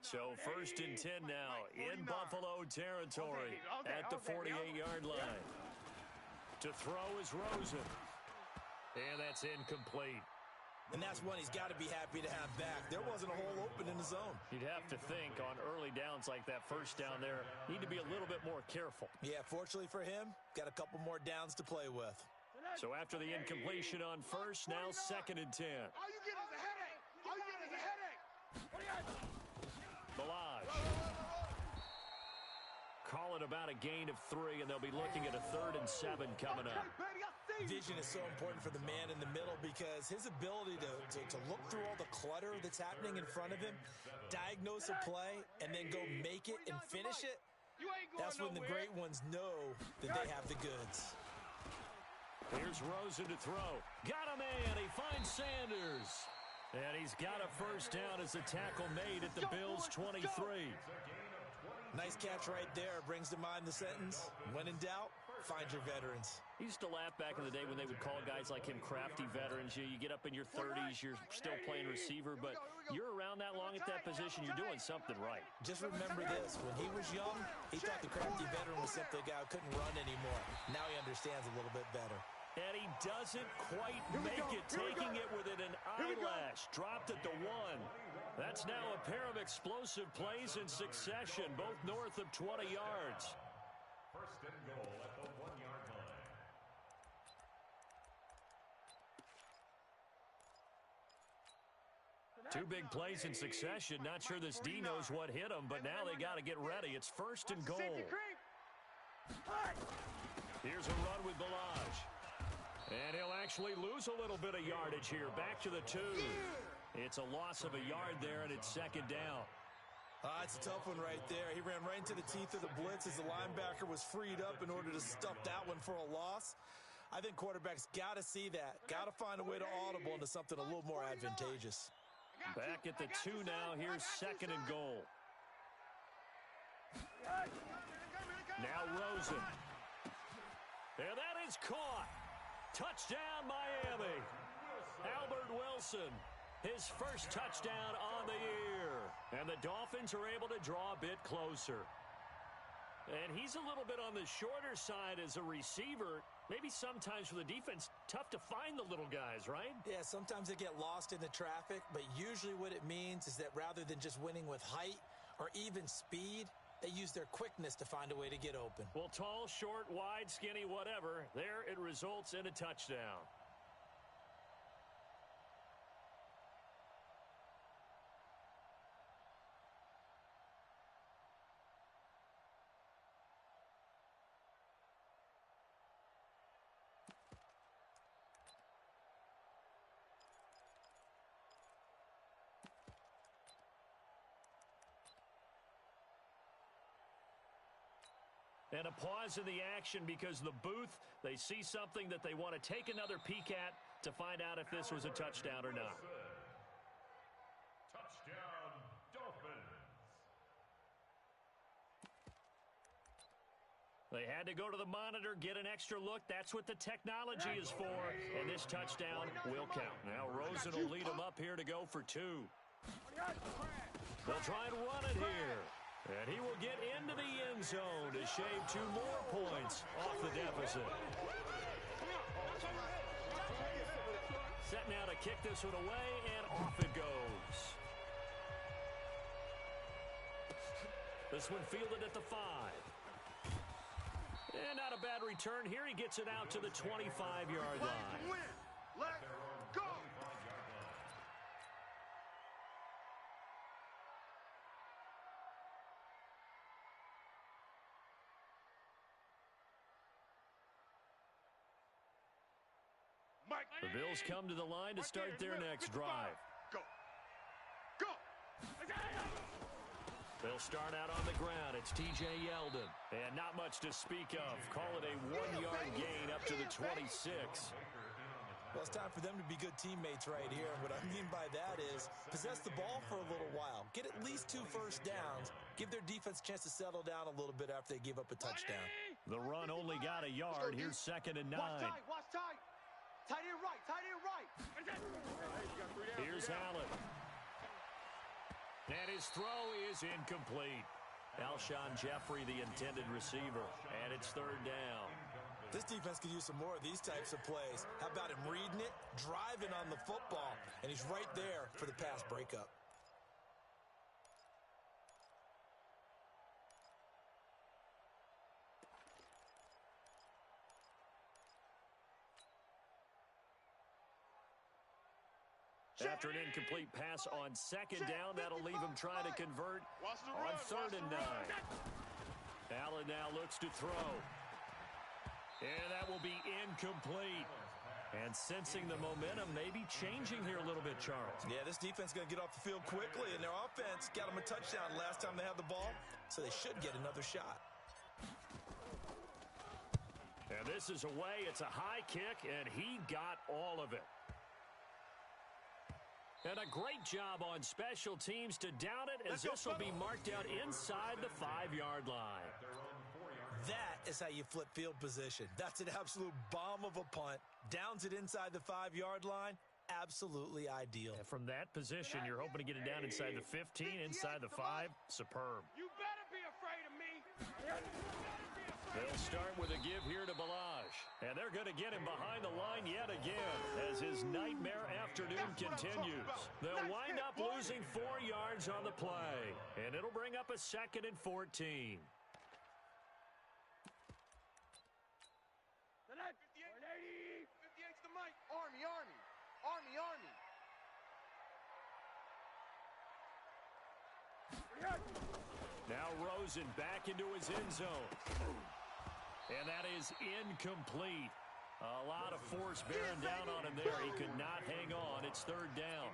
So 1st and 10 now in Buffalo territory at the 48-yard line. To throw is Rosen. And that's incomplete. And that's one he's got to be happy to have back. There wasn't a hole open in the zone. You'd have to think on early downs like that first down there, need to be a little bit more careful. Yeah, fortunately for him, got a couple more downs to play with. So after the incompletion on 1st, now 2nd and 10. All you get is a headache. All you get is a headache. Balazs. Call it about a gain of 3, and they'll be looking at a 3rd and 7 coming up. Vision is so important for the man in the middle because his ability to look through all the clutter that's happening in front of him, diagnose a play, and then go make it and finish it, that's when the great ones know that they have the goods. Here's Rosen to throw. Got a man. He finds Sanders. And he's got a first down as the tackle made at the Bills' 23. Nice catch right there. Brings to mind the sentence, when in doubt, find your veterans. I used to laugh back in the day when they would call guys like him crafty veterans. You get up in your 30s, you're still playing receiver, but you're around that long at that position, you're doing something right. Just remember this. When he was young, he thought the crafty veteran was simply a guy who couldn't run anymore. Now he understands a little bit better. And he doesn't quite make it, taking it within an eyelash. Dropped at the 1. That's now a pair of explosive plays in succession, both north of 20 yards. First and goal at the 1-yard line. Two big plays in succession. Not sure this D knows what hit him, but now they got to get ready. It's first and goal. Here's a run with Balaj. And he'll actually lose a little bit of yardage here. Back to the 2. It's a loss of a yard there, and it's second down. It's a tough one right there. He ran right into the teeth of the blitz as the linebacker was freed up in order to stuff that one for a loss. I think quarterbacks got to see that. Got to find a way to audible into something a little more advantageous. Back at the 2 now. Here's second and goal. Now Rosen. And that is caught. Touchdown, Miami. Albert Wilson, his first touchdown on the year. And the Dolphins are able to draw a bit closer. And he's a little bit on the shorter side as a receiver. Maybe sometimes for the defense, tough to find the little guys, right? Yeah, sometimes they get lost in the traffic, but usually what it means is that rather than just winning with height or even speed, they use their quickness to find a way to get open. Well, tall, short, wide, skinny, whatever, there it results in a touchdown. And a pause in the action because the booth, they see something that they want to take another peek at to find out if this was a touchdown or not. Touchdown, Dolphins. They had to go to the monitor, get an extra look. That's what the technology is for. And this touchdown will count. Now Rosen will lead them up here to go for 2. They'll try and run it here. And he will get into the end zone to shave 2 more points off the deficit. Set now to kick this one away, and off it goes. This one fielded at the 5. And not a bad return here. He gets it out to the 25-yard line. Let's go! The Bills come to the line to start their next drive. Go! Go! They'll start out on the ground. It's T.J. Yeldon. And not much to speak of. Call it a 1-yard gain up to the 26. Well, it's time for them to be good teammates right here. And what I mean by that is possess the ball for a little while. Get at least 2 first downs. Give their defense a chance to settle down a little bit after they give up a touchdown. The run only got a yard. Here's second and 9. Watch tight. Tight end right. Here's Allen. And his throw is incomplete. Alshon Jeffrey, the intended receiver. And it's third down. This defense could use some more of these types of plays. How about him reading it, driving on the football, and he's right there for the pass breakup. After an incomplete pass on second down, that'll leave him trying to convert on third and 9. Allen now looks to throw. And that will be incomplete. And sensing the momentum maybe changing here a little bit, Charles. Yeah, this defense is going to get off the field quickly, and their offense got them a touchdown last time they had the ball, so they should get another shot. And this is away. It's a high kick, and he got all of it. And a great job on special teams to down it, as this will be marked out inside the 5-yard line. That is how you flip field position. That's an absolute bomb of a punt. Downs it inside the 5-yard line. Absolutely ideal. And from that position, you're hoping to get it down inside the 15, inside the 5. Superb. You better be afraid of me. They'll start with a give here to Balaj. And they're going to get him behind the line yet again as his nightmare afternoon continues. They'll wind up losing 4 yards on the play. And it'll bring up a 2nd and 14. 58's the mic. Army. Now Rosen back into his end zone. And that is incomplete. A lot of force bearing down on him there. He could not hang on. It's 3rd down.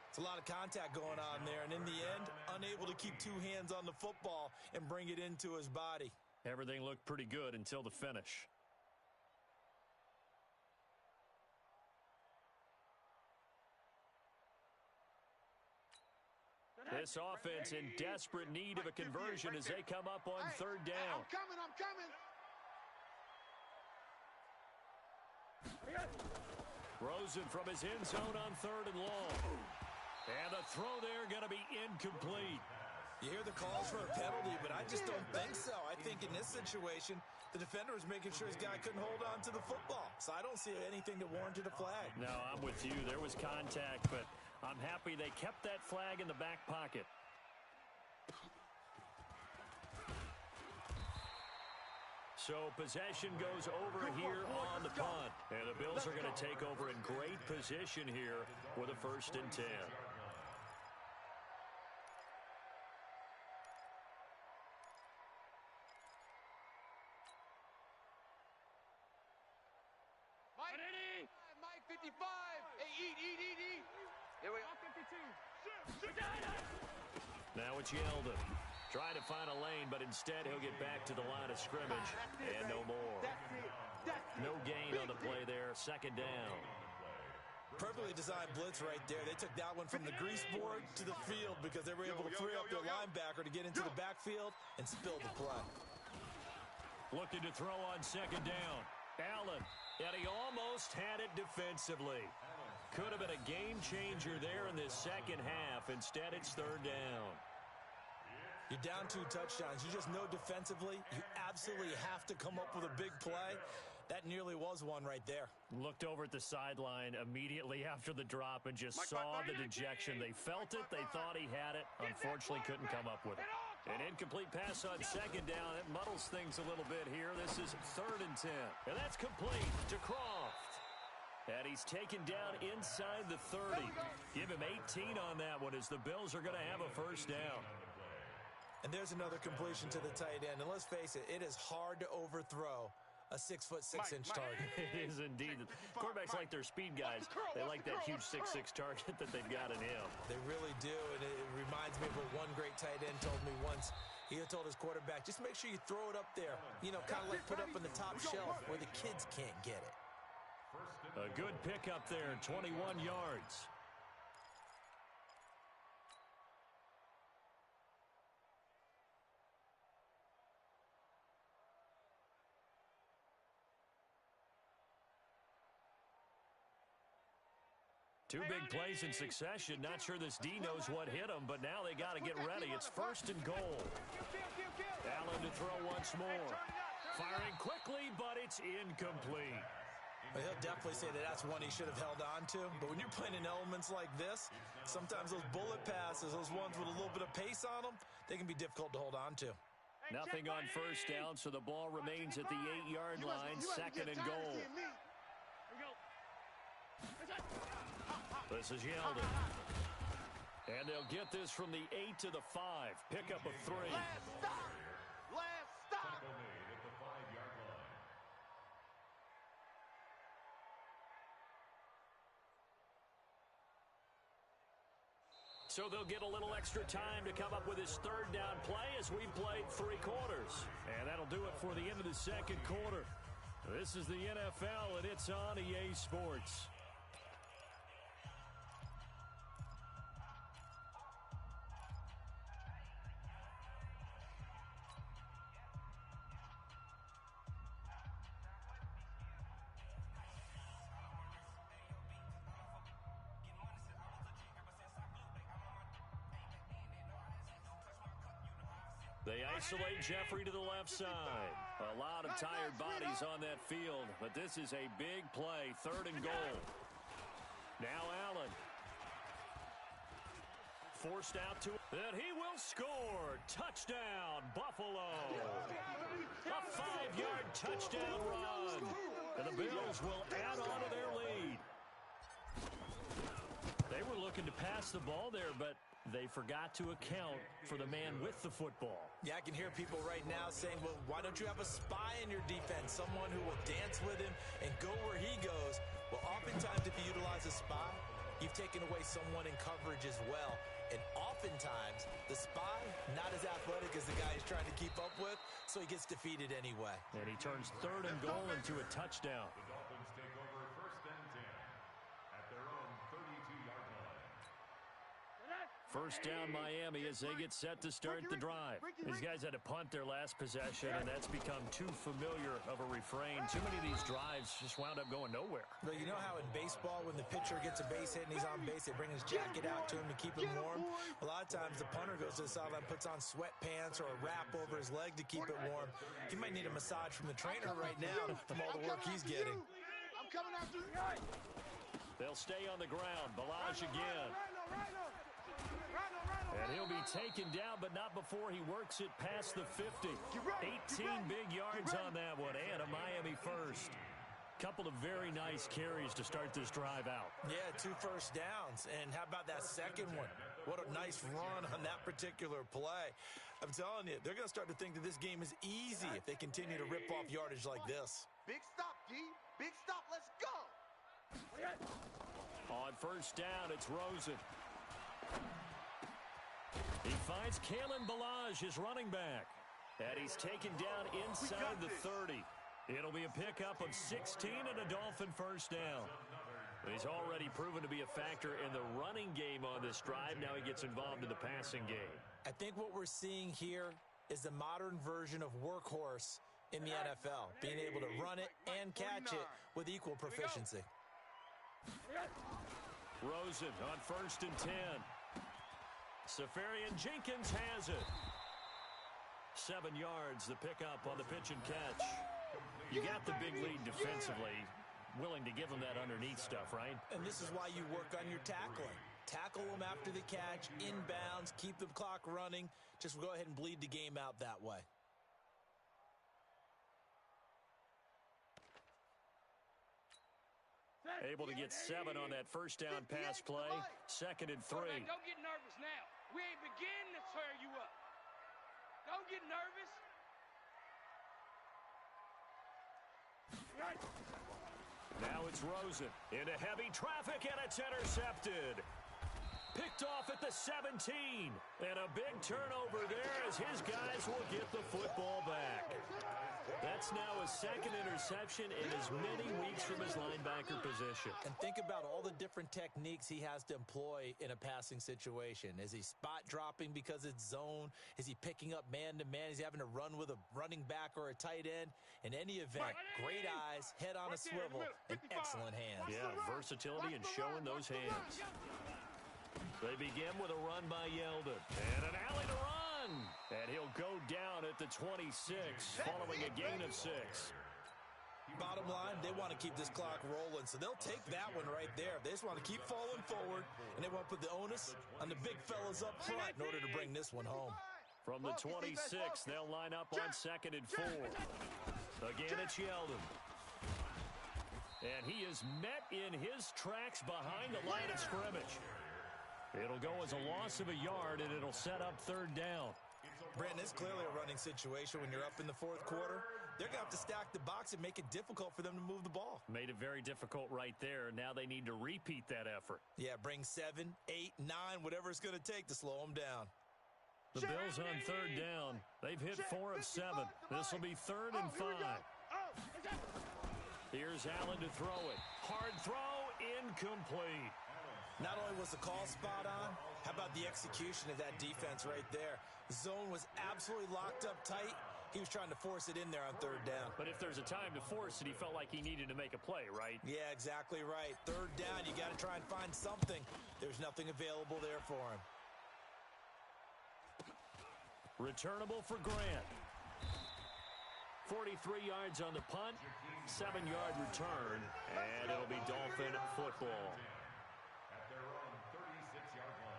It's a lot of contact going on there, and in the end, unable to keep 2 hands on the football and bring it into his body. Everything looked pretty good until the finish. This offense in desperate need of a conversion as they come up on 3rd down. I'm coming. Rosen from his end zone on 3rd and long. And the throw there going to be incomplete. You hear the calls for a penalty, but I just don't think so. I think in this situation, the defender was making sure his guy couldn't hold on to the football. So I don't see anything that warranted a flag. No, I'm with you. There was contact, but I'm happy they kept that flag in the back pocket. So possession goes over here on the punt. And the Bills are going to take over in great position here with a 1st and 10. Mike 55. Hey, eat. Here we go. 52. Now it's Yeldon. Trying to find a lane, but instead he'll get back to the line of scrimmage and no more. No gain on the play there. 2nd down. Perfectly designed blitz right there. They took that one from the grease board to the field because they were able to free up their linebacker to get into the backfield and spill the play. Looking to throw on 2nd down. Allen, and he almost had it defensively. Could have been a game changer there in this 2nd half. Instead, it's 3rd down. You're down 2 touchdowns. You just know defensively you absolutely have to come up with a big play. That nearly was one right there. Looked over at the sideline immediately after the drop and just saw the dejection. They felt it. They thought he had it. Unfortunately, couldn't come up with it. An incomplete pass on 2nd down. It muddles things a little bit here. This is 3rd and 10. And that's complete to Croft. And he's taken down inside the 30. Give him 18 on that one as the Bills are going to have a 1st down. And there's another completion to the tight end. And let's face it, it is hard to overthrow a 6'6" target. It is indeed. Quarterbacks like their speed guys. They like that huge 6'6" target that they've got in him. They really do, and it reminds me of what one great tight end told me once. He had told his quarterback, just make sure you throw it up there. You know, kind of like put up in the top shelf where the kids can't get it. A good pickup there, 21 yards. Two big plays in succession. Not sure this D knows what hit him, but now they got to get ready. It's 1st and goal. Allen to throw once more. Firing quickly, but it's incomplete. Well, he'll definitely say that that's one he should have held on to. But when you're playing in elements like this, sometimes those bullet passes, those ones with a little bit of pace on them, they can be difficult to hold on to. Nothing on 1st down, so the ball remains at the 8-yard line. 2nd and goal. This is Yeldon. And they'll get this from the 8 to the 5. Pick up a 3. Last stop. Tackle made at the 5-yard line. So they'll get a little extra time to come up with his 3rd down play as we played 3 quarters. And that'll do it for the end of the 2nd quarter. This is the NFL, and it's on EA Sports. They isolate Jeffrey to the left side. A lot of tired bodies on that field, but this is a big play, 3rd and goal. Now Allen. Forced out to it, and he will score. Touchdown, Buffalo. A 5-yard touchdown run. And the Bills will add on to their lead. They were looking to pass the ball there, but they forgot to account for the man with the football. Yeah, I can hear people right now saying, well, why don't you have a spy in your defense, someone who will dance with him and go where he goes? Well, oftentimes if you utilize a spy, you've taken away someone in coverage as well. And oftentimes, the spy, not as athletic as the guy he's trying to keep up with, so he gets defeated anyway. And he turns 3rd and goal into a touchdown. The Dolphins take over 1st and 10 at their own 32-yard line. First down Miami as they get set to start the drive. These guys had to punt their last possession, and that's become too familiar of a refrain. Too many of these drives just wound up going nowhere. Well, you know how in baseball, when the pitcher gets a base hit and he's on base, they bring his jacket out to him to keep him warm? A lot of times the punter goes to the sideline, puts on sweatpants or a wrap over his leg to keep it warm. He might need a massage from the trainer right now from all the work he's getting. I'm coming after you. They'll stay on the ground. Balaj again. And he'll be taken down, but not before he works it past the 50. 18 big yards on that one, and a Miami first. Couple of very nice carries to start this drive out. Yeah, 2 first downs. And how about that second one? What a nice run on that particular play. I'm telling you, they're going to start to think that this game is easy if they continue to rip off yardage like this. Big stop, D. Big stop. Let's go. On first down, it's Rosen. He finds Kalen Balaj, his running back. And he's taken down inside the 30. It'll be a pickup of 16 and a Dolphin first down. He's already proven to be a factor in the running game on this drive. Now he gets involved in the passing game. I think what we're seeing here is the modern version of workhorse in the NFL, being able to run it and catch it with equal proficiency. Rosen on first and 10. Safarian Jenkins has it. 7 yards, the pickup on the pitch and catch. You got the big lead defensively. Willing to give them that underneath stuff, right? And this is why you work on your tackling. Tackle them after the catch, inbounds, keep the clock running. Just go ahead and bleed the game out that way. Able to get 7 on that first down pass play. 2nd and 3. Don't get nervous now. We ain't beginning to tear you up. Don't get nervous. Now it's Rosen into heavy traffic, and it's intercepted. Picked off at the 17. And a big turnover there as his guys will get the football back. That's now a 2nd interception in as many weeks from his linebacker position. And think about all the different techniques he has to employ in a passing situation. Is he spot dropping because it's zone? Is he picking up man-to-man? Is he having to run with a running back or a tight end? In any event, great eyes, head on a swivel, and excellent hands. Yeah, versatility and showing those hands. They begin with a run by Yeldon. And an alley to run. And he'll go down at the 26 following a gain of 6. Bottom line, they want to keep this clock rolling, so they'll take that one right there. They just want to keep falling forward, and they want to put the onus on the big fellas up front in order to bring this one home. From the 26, they'll line up on 2nd and 4. Again, it's Yeldon. And he is met in his tracks behind the line of scrimmage. It'll go as a loss of a yard, and it'll set up 3rd down. Brandon, it's clearly a running situation when you're up in the 4th quarter. They're going to have to stack the box and make it difficult for them to move the ball. Made it very difficult right there. Now they need to repeat that effort. Yeah, bring 7, 8, 9, whatever it's going to take to slow them down. The Bills on 3rd down. They've hit 4 of 7. This will be 3rd and 5. Here's Allen to throw it. Hard throw, incomplete. Not only was the call spot on, how about the execution of that defense right there? Zone was absolutely locked up tight. He was trying to force it in there on third down. But if there's a time to force it, he felt like he needed to make a play, right? Yeah, exactly right. Third down, you got to try and find something. There's nothing available there for him. Returnable for Grant. 43 yards on the punt, 7-yard return, and it'll be Dolphin football. At their own 36-yard line.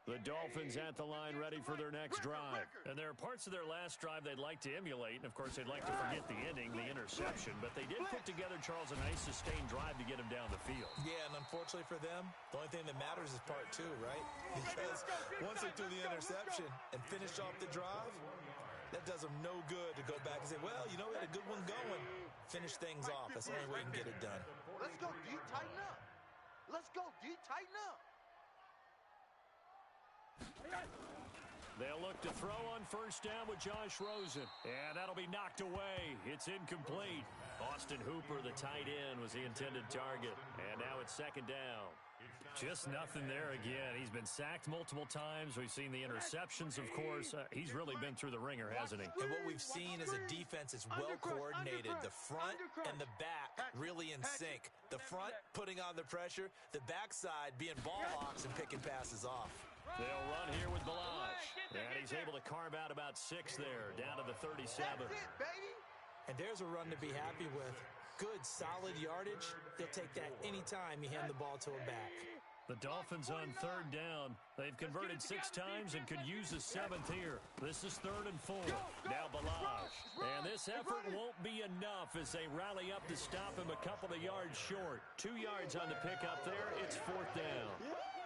The Dolphins at the line ready for their next drive. And there are parts of their last drive they'd like to emulate. And, of course, they'd like to forget the ending, the interception. But they did put together, Charles, a nice sustained drive to get him down the field. Yeah, and unfortunately for them, the only thing that matters is part two, right? Because once they threw the interception and finished off the drive, that does them no good to go back and say, well, you know, we had a good one going. Finish things off. That's the only way you can get it done. Let's go, D. Tighten up. Let's go, D. Tighten up. They'll look to throw on first down with Josh Rosen. And that'll be knocked away. It's incomplete. Austin Hooper, the tight end, was the intended target. And now it's second down. Just nothing there again. He's been sacked multiple times. We've seen the interceptions, of course. He's really been through the ringer, hasn't he? And what we've seen is a defense that's well coordinated. The front and the back really in sync. The front putting on the pressure. The backside being ball hawks and picking passes off. They'll run here with Balazs. And he's able to carve out about 6 there, down to the 37. That's it, baby. And there's a run to be happy with. Good, solid yardage. He'll take that anytime you hand the ball to a back. The Dolphins on third down. They've converted 6 times and could use a 7th here. This is 3rd and 4. Now Balazs. And this effort won't be enough as they rally up to stop him a couple of yards short. 2 yards on the pickup there. It's 4th down.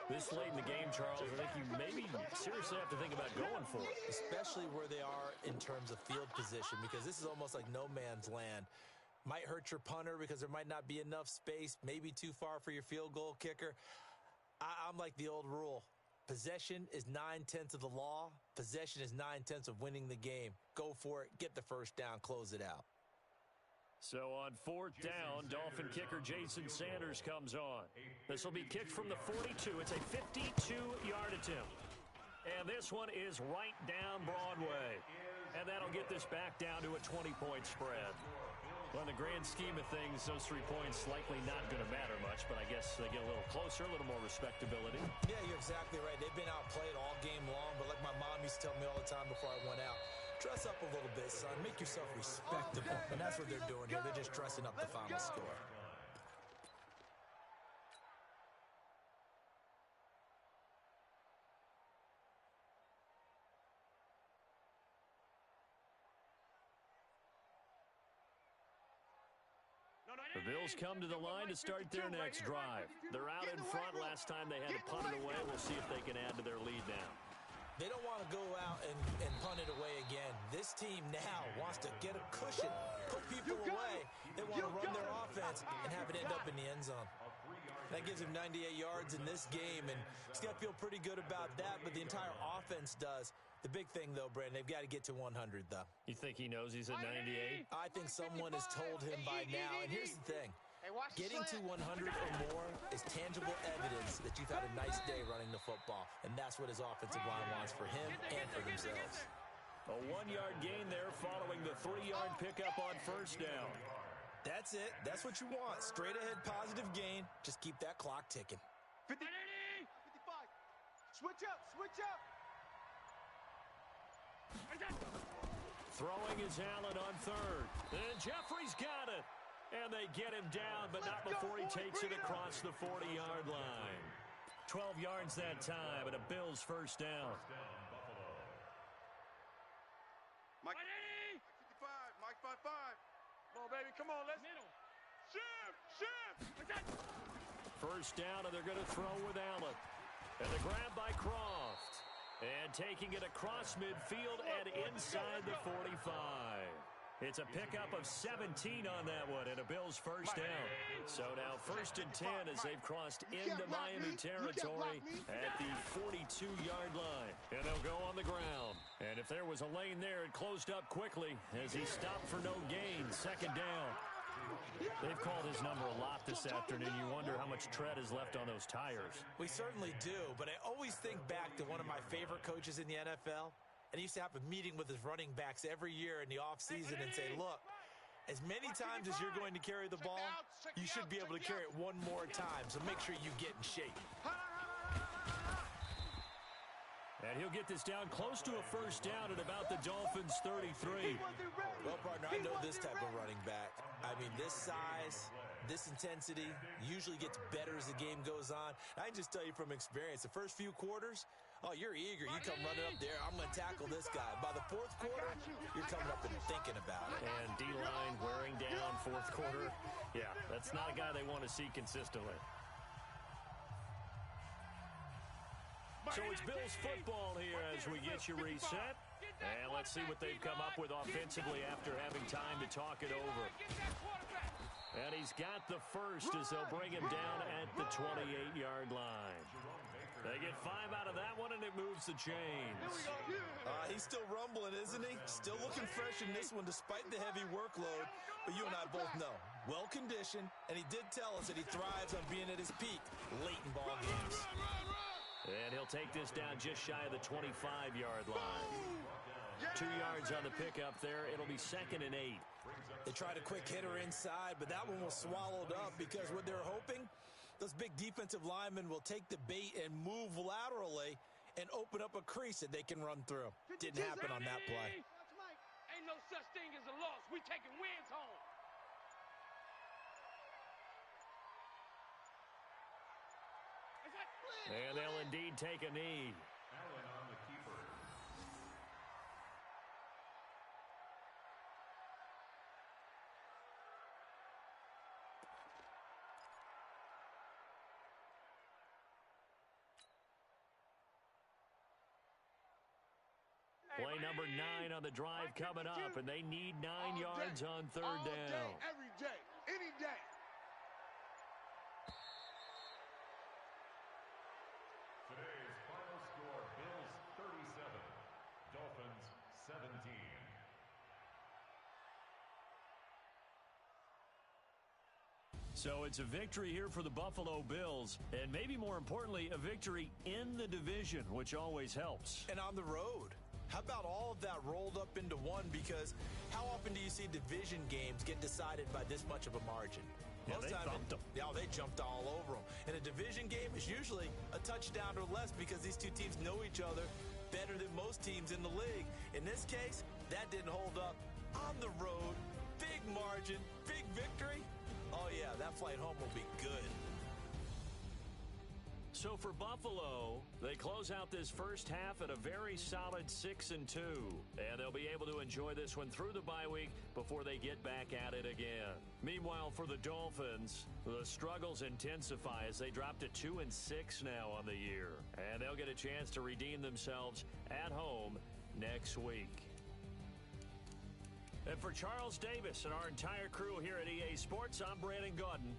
This late in the game, Charles, I think you maybe seriously have to think about going for it. Especially where they are in terms of field position, because this is almost like no man's land. Might hurt your punter because there might not be enough space, maybe too far for your field goal kicker. I'm like the old rule. Possession is 9/10 of the law. Possession is 9/10 of winning the game. Go for it. Get the first down. Close it out. So on 4th down, Dolphin kicker Jason Sanders comes on. This will be kicked from the 42. It's a 52-yard attempt. And this one is right down Broadway. And that'll get this back down to a 20-point spread. Well, in the grand scheme of things, those 3 points likely not going to matter much, but I guess they get a little closer, a little more respectability. Yeah, you're exactly right. They've been outplayed all game long, but like my mom used to tell me all the time before I went out, dress up a little bit, son. Make yourself respectable. And that's what they're doing here. They're just dressing up the final score. The Bills come to the line to start their next drive. They're out in front. Last time they had to punt it away. We'll see if they can add to their lead now. They don't want to go out and punt it away again. This team now wants to get a cushion, put people away. They want to run their offense and have it end up in the end zone. That gives him 98 yards in this game, and he's got to feel pretty good about that, but the entire offense does. The big thing, though, Brandon, they've got to get to 100, though. You think he knows he's at 98? I think someone has told him by now, and here's the thing. Getting to 100 or more is tangible evidence that you've had a nice day running the football, and that's what his offensive line wants for him and for themselves. A 1-yard gain there following the 3-yard pickup on first down. That's it. That's what you want. Straight ahead positive gain. Just keep that clock ticking. 50, 55. Switch up, switch up. Throwing is Allen on third. And Jeffrey's got it. And they get him down, but not before he takes it across the 40-yard line. 12 yards that time, and a Bills first down. Mike 55, Mike 55. Come on, baby, come on, let's middle. Shift. First down, and they're going to throw with Allen. And the grab by Croft. And taking it across midfield and inside the 45. It's a pickup of 17 on that one and a Bills first down. So now 1st and 10 as they've crossed into Miami territory at the 42-yard line. And they'll go on the ground. And if there was a lane there, it closed up quickly as he stopped for no gain. 2nd down. They've called his number a lot this afternoon. You wonder how much tread is left on those tires. We certainly do, but I always think back to one of my favorite coaches in the NFL. And he used to have a meeting with his running backs every year in the offseason and say, look, as many times as you're going to carry the ball, you should be able to carry it one more time. So make sure you get in shape. And he'll get this down close to a first down at about the Dolphins' 33. Well, partner, I know this type of running back. I mean, this size, this intensity usually gets better as the game goes on. I can just tell you from experience, the first few quarters, oh, you're eager. You come running up there. I'm going to tackle this guy. By the 4th quarter, you're coming up and thinking about it. And D-line wearing down 4th quarter. Yeah, that's not a guy they want to see consistently. So it's Bills football here as we get you reset. And let's see what they've come up with offensively after having time to talk it over. And he's got the first as they'll bring him down at the 28-yard line. They get 5 out of that one, and it moves the chains. He's still rumbling, isn't he? Still looking fresh in this one despite the heavy workload. But you and I both know, well-conditioned, and he did tell us that he thrives on being at his peak late in ball games. And he'll take this down just shy of the 25-yard line. 2 yards on the pickup there. It'll be 2nd and 8. They tried a quick hitter inside, but that one was swallowed up because what they're hoping, those big defensive linemen will take the bait and move laterally and open up a crease that they can run through. Didn't happen on that play. Ain't no such thing as a loss. We taking wins home. And they'll indeed take a knee. Allen on the keeper. Play number 9 on the drive coming up, and they need 9 yards on 3rd down. Day, every day, any day. Today's final score, Bills 37, Dolphins 17. So it's a victory here for the Buffalo Bills, and maybe more importantly, a victory in the division, which always helps. And on the road. How about all of that rolled up into one? Because how often do you see division games get decided by this much of a margin? Yeah, they thumped them. Yeah, they jumped all over them. And a division game is usually a touchdown or less because these two teams know each other better than most teams in the league. In this case, that didn't hold up. On the road, big margin, big victory. Oh, yeah, that flight home will be good. So for Buffalo, they close out this first half at a very solid 6-2. And they'll be able to enjoy this one through the bye week before they get back at it again. Meanwhile, for the Dolphins, the struggles intensify as they drop to 2-6 now on the year. And they'll get a chance to redeem themselves at home next week. And for Charles Davis and our entire crew here at EA Sports, I'm Brandon Gaudin.